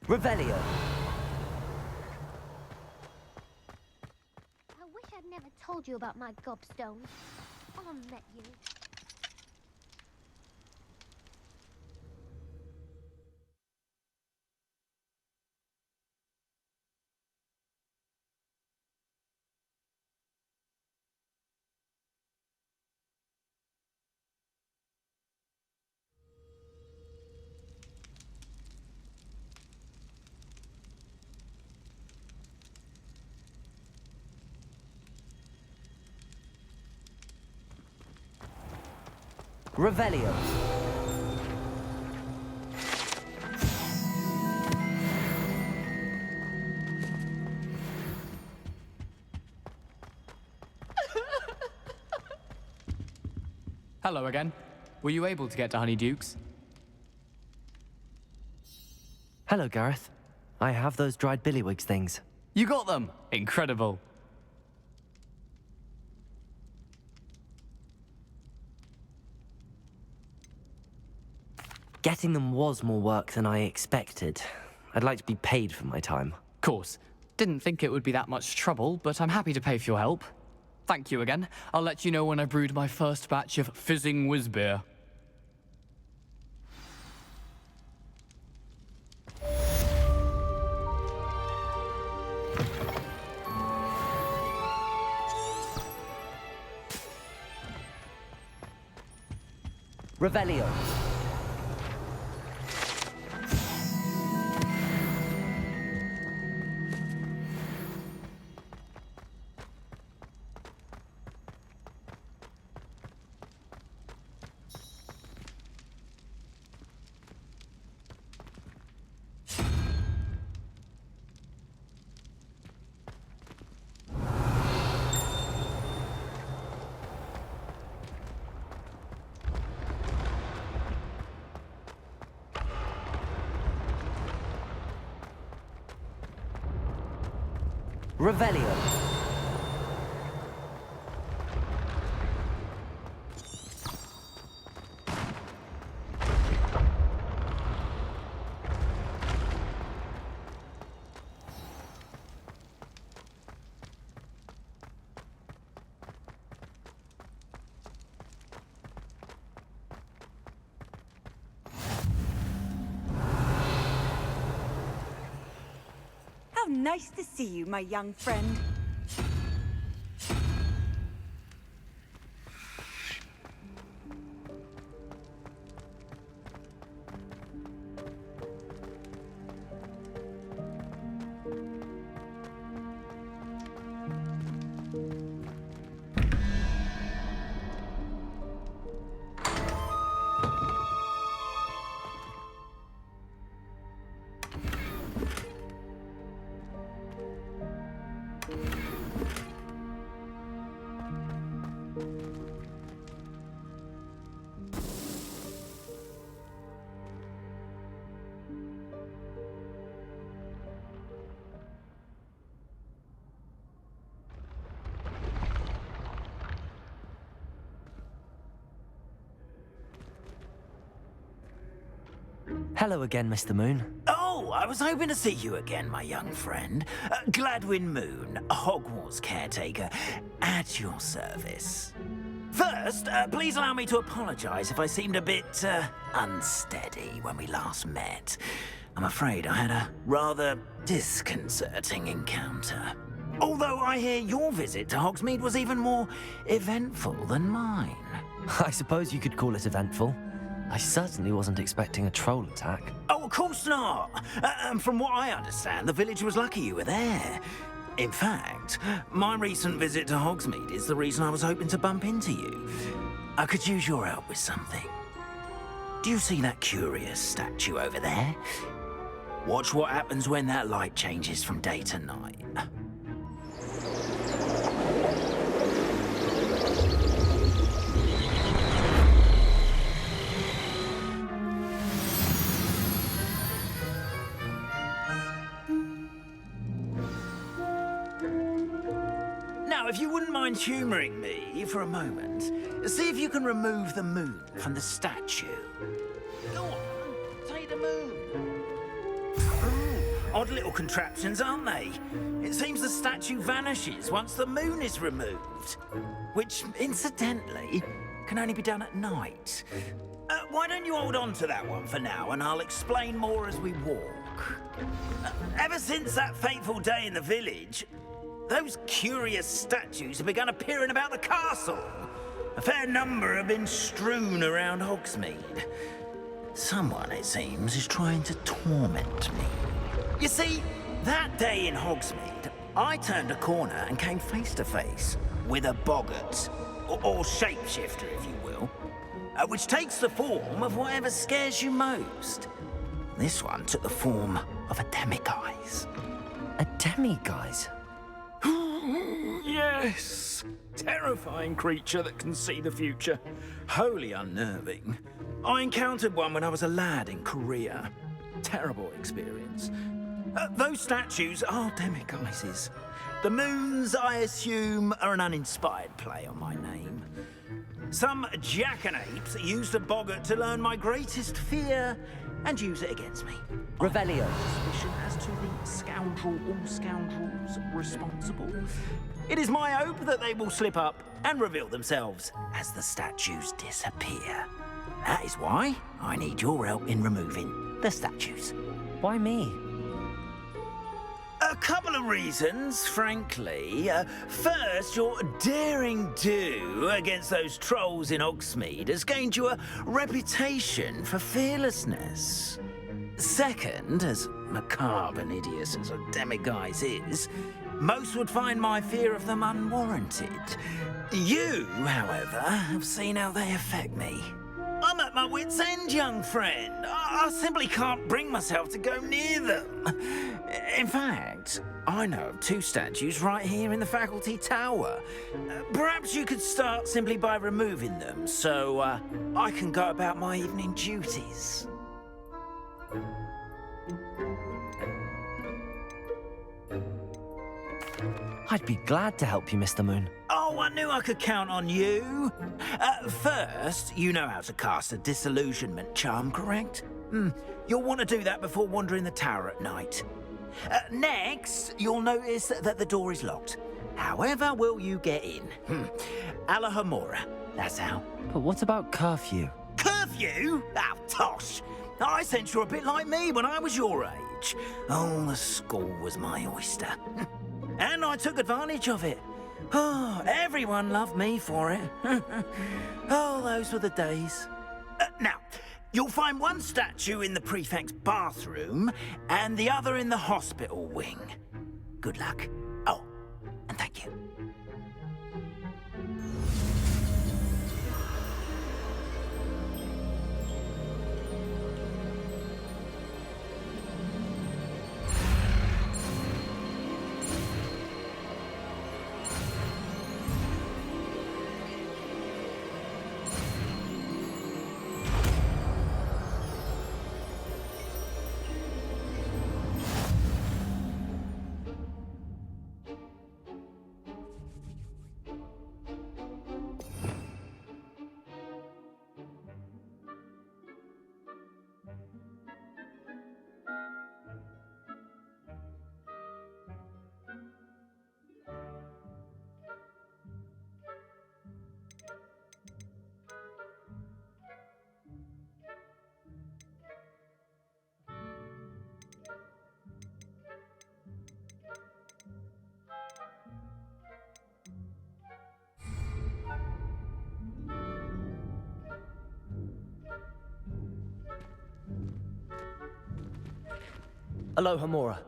Revelio. I wish I'd never told you about my gobstone. I'll met you. Revelio. Hello again. Were you able to get to Honeydukes? Hello, Gareth. I have those dried billywigs things. You got them! Incredible. Getting them was more work than I expected. I'd like to be paid for my time. Course. Didn't think it would be that much trouble, but I'm happy to pay for your help. Thank you again. I'll let you know when I brewed my first batch of fizzing whizbeer. Revelio. Revelio. How nice to see you, my young friend. Hello again, Mr. Moon. Oh, I was hoping to see you again, my young friend. Gladwin Moon, Hogwarts caretaker, at your service. First, please allow me to apologize if I seemed a bit unsteady when we last met. I'm afraid I had a rather disconcerting encounter. Although I hear your visit to Hogsmeade was even more eventful than mine. I suppose you could call it eventful. I certainly wasn't expecting a troll attack. Oh, of course not. From what I understand, the village was lucky you were there. In fact, my recent visit to Hogsmeade is the reason I was hoping to bump into you. I could use your help with something. Do you see that curious statue over there? Watch what happens when that light changes from day to night. Now, if you wouldn't mind humouring me for a moment, see if you can remove the moon from the statue. Go on, take the moon. Odd little contraptions, aren't they? It seems the statue vanishes once the moon is removed. Which, incidentally, can only be done at night. Why don't you hold on to that one for now, and I'll explain more as we walk. Ever since that fateful day in the village, those curious statues have begun appearing about the castle. A fair number have been strewn around Hogsmeade. Someone, it seems, is trying to torment me. You see, that day in Hogsmeade, I turned a corner and came face to face with a boggart, or shapeshifter, if you will, which takes the form of whatever scares you most. This one took the form of a demiguise. A demiguise? Yes! Terrifying creature that can see the future. Wholly unnerving. I encountered one when I was a lad in Korea. Terrible experience. Those statues are demiguises. The moons, I assume, are an uninspired play on my name. Some jackanapes used a boggart to learn my greatest fear and use it against me. Revelio. Suspicion as to the scoundrel or scoundrels responsible. It is my hope that they will slip up and reveal themselves as the statues disappear. That is why I need your help in removing the statues. Why me? A couple of reasons, frankly. First, your daring do against those trolls in Hogsmeade has gained you a reputation for fearlessness. Second, as macabre and hideous as a demiguise is, most would find my fear of them unwarranted. You, however, have seen how they affect me. I'm at my wit's end, young friend. I simply can't bring myself to go near them. In fact, I know of 2 statues right here in the faculty tower. Perhaps you could start simply by removing them, so I can go about my evening duties. I'd be glad to help you, Mr. Moon. Oh, I knew I could count on you. First, you know how to cast a disillusionment charm, correct? You'll want to do that before wandering the tower at night. Next, you'll notice that the door is locked. However will you get in? Alahomora, that's how. But what about curfew? Curfew? Oh, tosh. I sense you're a bit like me when I was your age. Oh, the school was my oyster. And I took advantage of it. Oh, everyone loved me for it. Oh, those were the days. Now, you'll find one statue in the prefect's bathroom and the other in the hospital wing. Good luck. Oh, and thank you. Alohomora.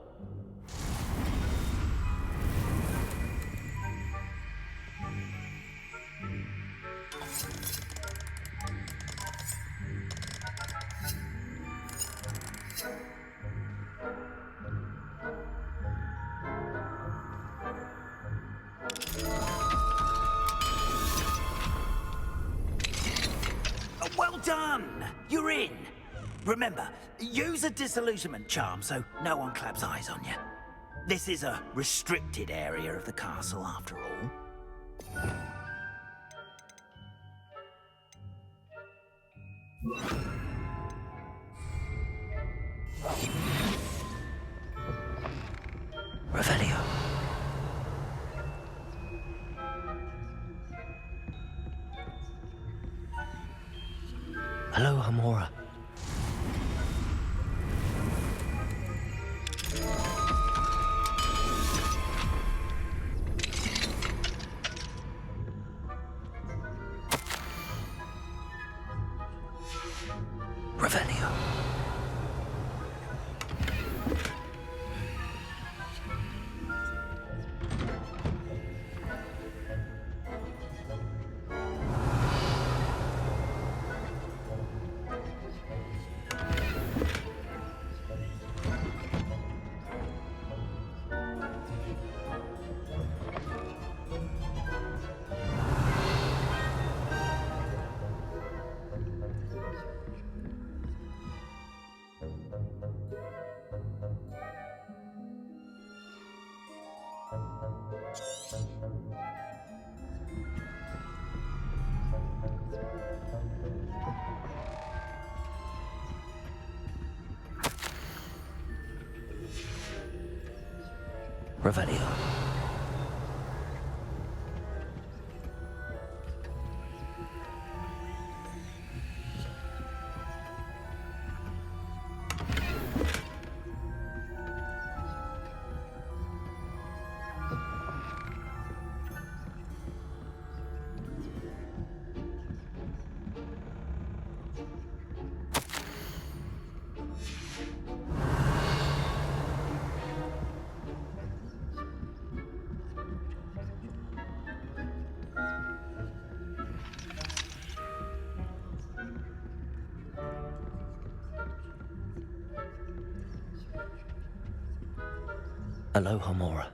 Well done! You're in. Remember, use a disillusionment charm so no one claps eyes on you. This is a restricted area of the castle, after all. Hello, Hamora. Revelio. Revelio. Hello, Hamora.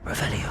Revelio.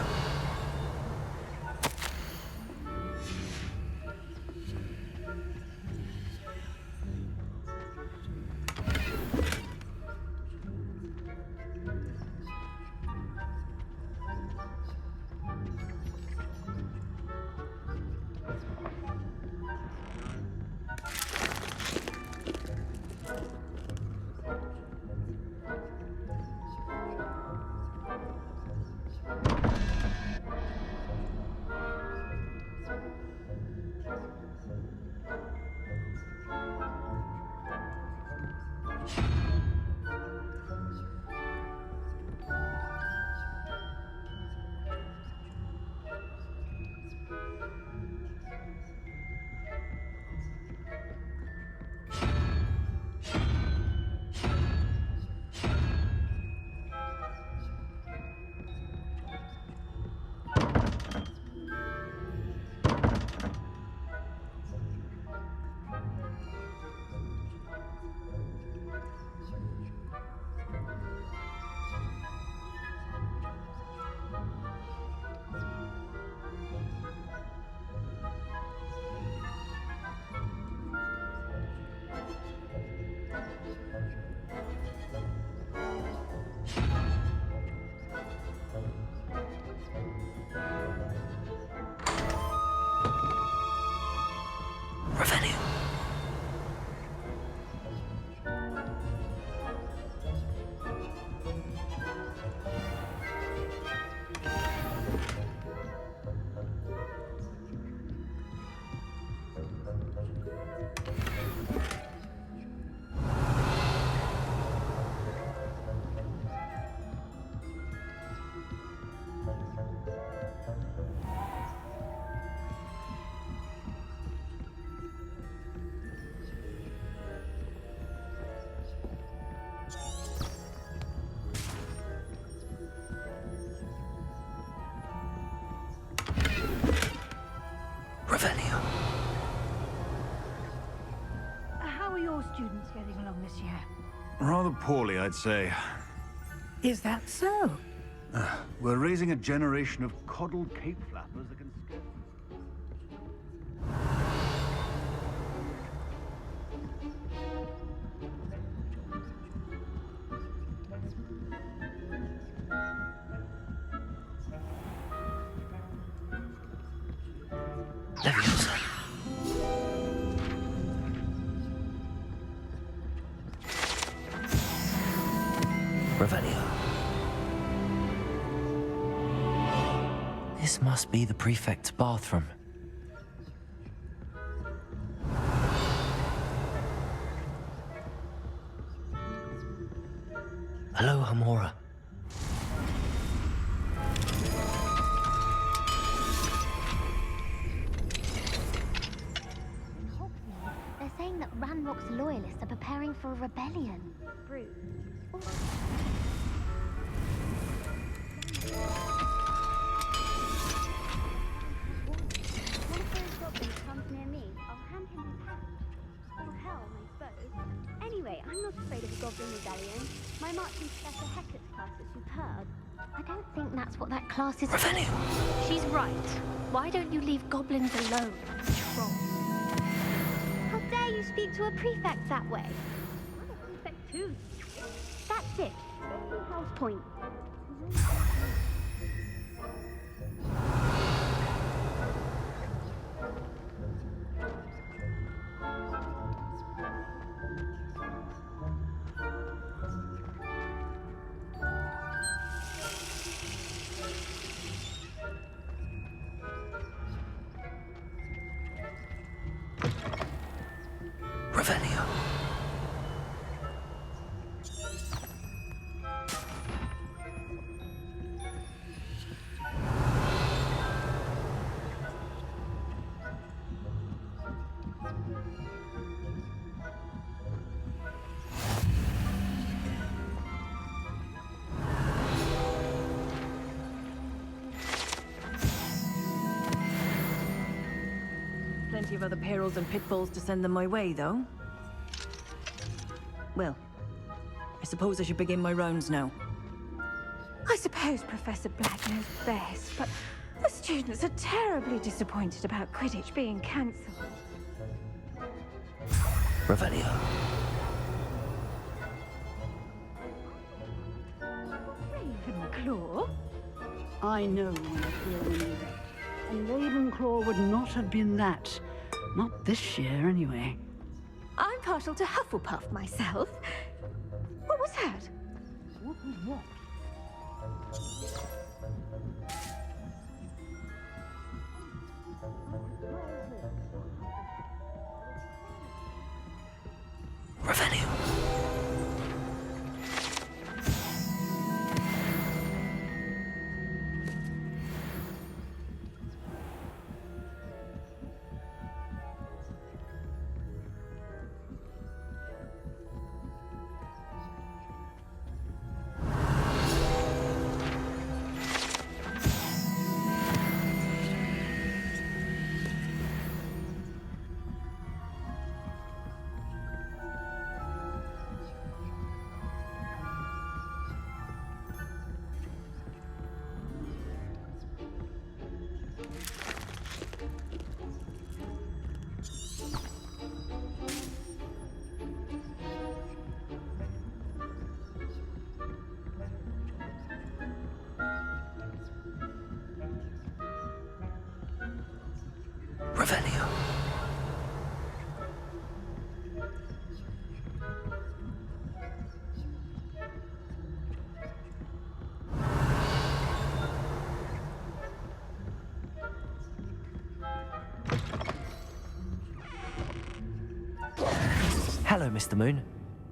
Revelio. Revelio. How are your students getting along this year? Rather poorly, I'd say. Is that so? We're raising a generation of coddled cape flappers that can scare... Leviosa. Revelio. This must be the prefect's bathroom. Hello, Hamora. They're saying that Ranrock's loyalists are preparing for a rebellion. Brute. One of those goblins comes near me, I'll hand him his hat. Or helm, I suppose. Anyway, I'm not afraid of a goblin rebellion. My marching Professor Hector's class is superb. I don't think that's what that class is for. She's right. Why don't you leave goblins alone, troll? How dare you speak to a prefect that way? I'm a prefect too. That's it. 15 House Point. Revelio. Plenty of other perils and pitfalls to send them my way, though. Well, I suppose I should begin my rounds now. I suppose Professor Black knows best, but the students are terribly disappointed about Quidditch being cancelled. Revelio. Ravenclaw? I know when I feel when you read. And Ravenclaw would not have been that. Not this year, anyway. I'm partial to Hufflepuff myself. What was that? What was what? Revelio. Revelio. Hello, Mr. Moon.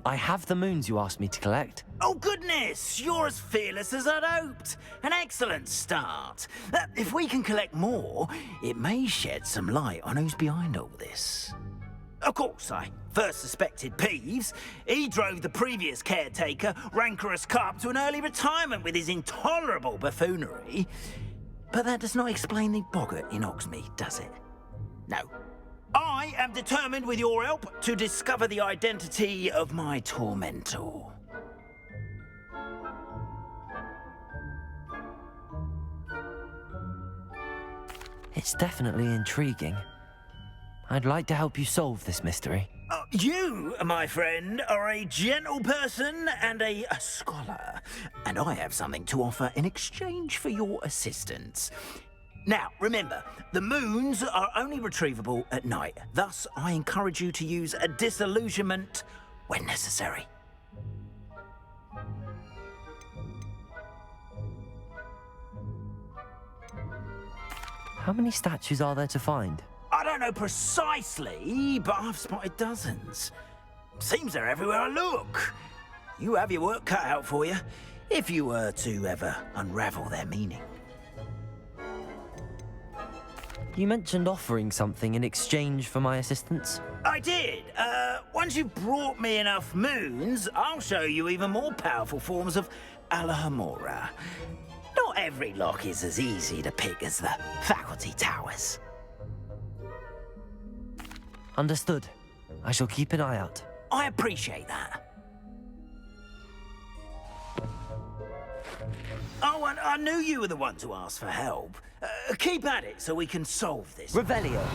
I have the moons you asked me to collect. Oh, goodness! You're as fearless as I'd hoped. An excellent start. If we can collect more, it may shed some light on who's behind all this. Of course, I first suspected Peeves. He drove the previous caretaker, Rancorous Carp, to an early retirement with his intolerable buffoonery. But that does not explain the boggart in Hogsmeade, does it? No. I am determined, with your help, to discover the identity of my tormentor. It's definitely intriguing. I'd like to help you solve this mystery. You, my friend, are a gentle person and a scholar, and I have something to offer in exchange for your assistance. Now, remember, the moons are only retrievable at night. Thus, I encourage you to use a disillusionment when necessary. How many statues are there to find? I don't know precisely, but I've spotted dozens. Seems they're everywhere I look. You have your work cut out for you, if you were to ever unravel their meaning. You mentioned offering something in exchange for my assistance? I did. Once you've brought me enough moons, I'll show you even more powerful forms of Alahamora. Not every lock is as easy to pick as the faculty towers. Understood. I shall keep an eye out. I appreciate that. Oh, and I knew you were the one to ask for help. Keep at it so we can solve this. Revelio.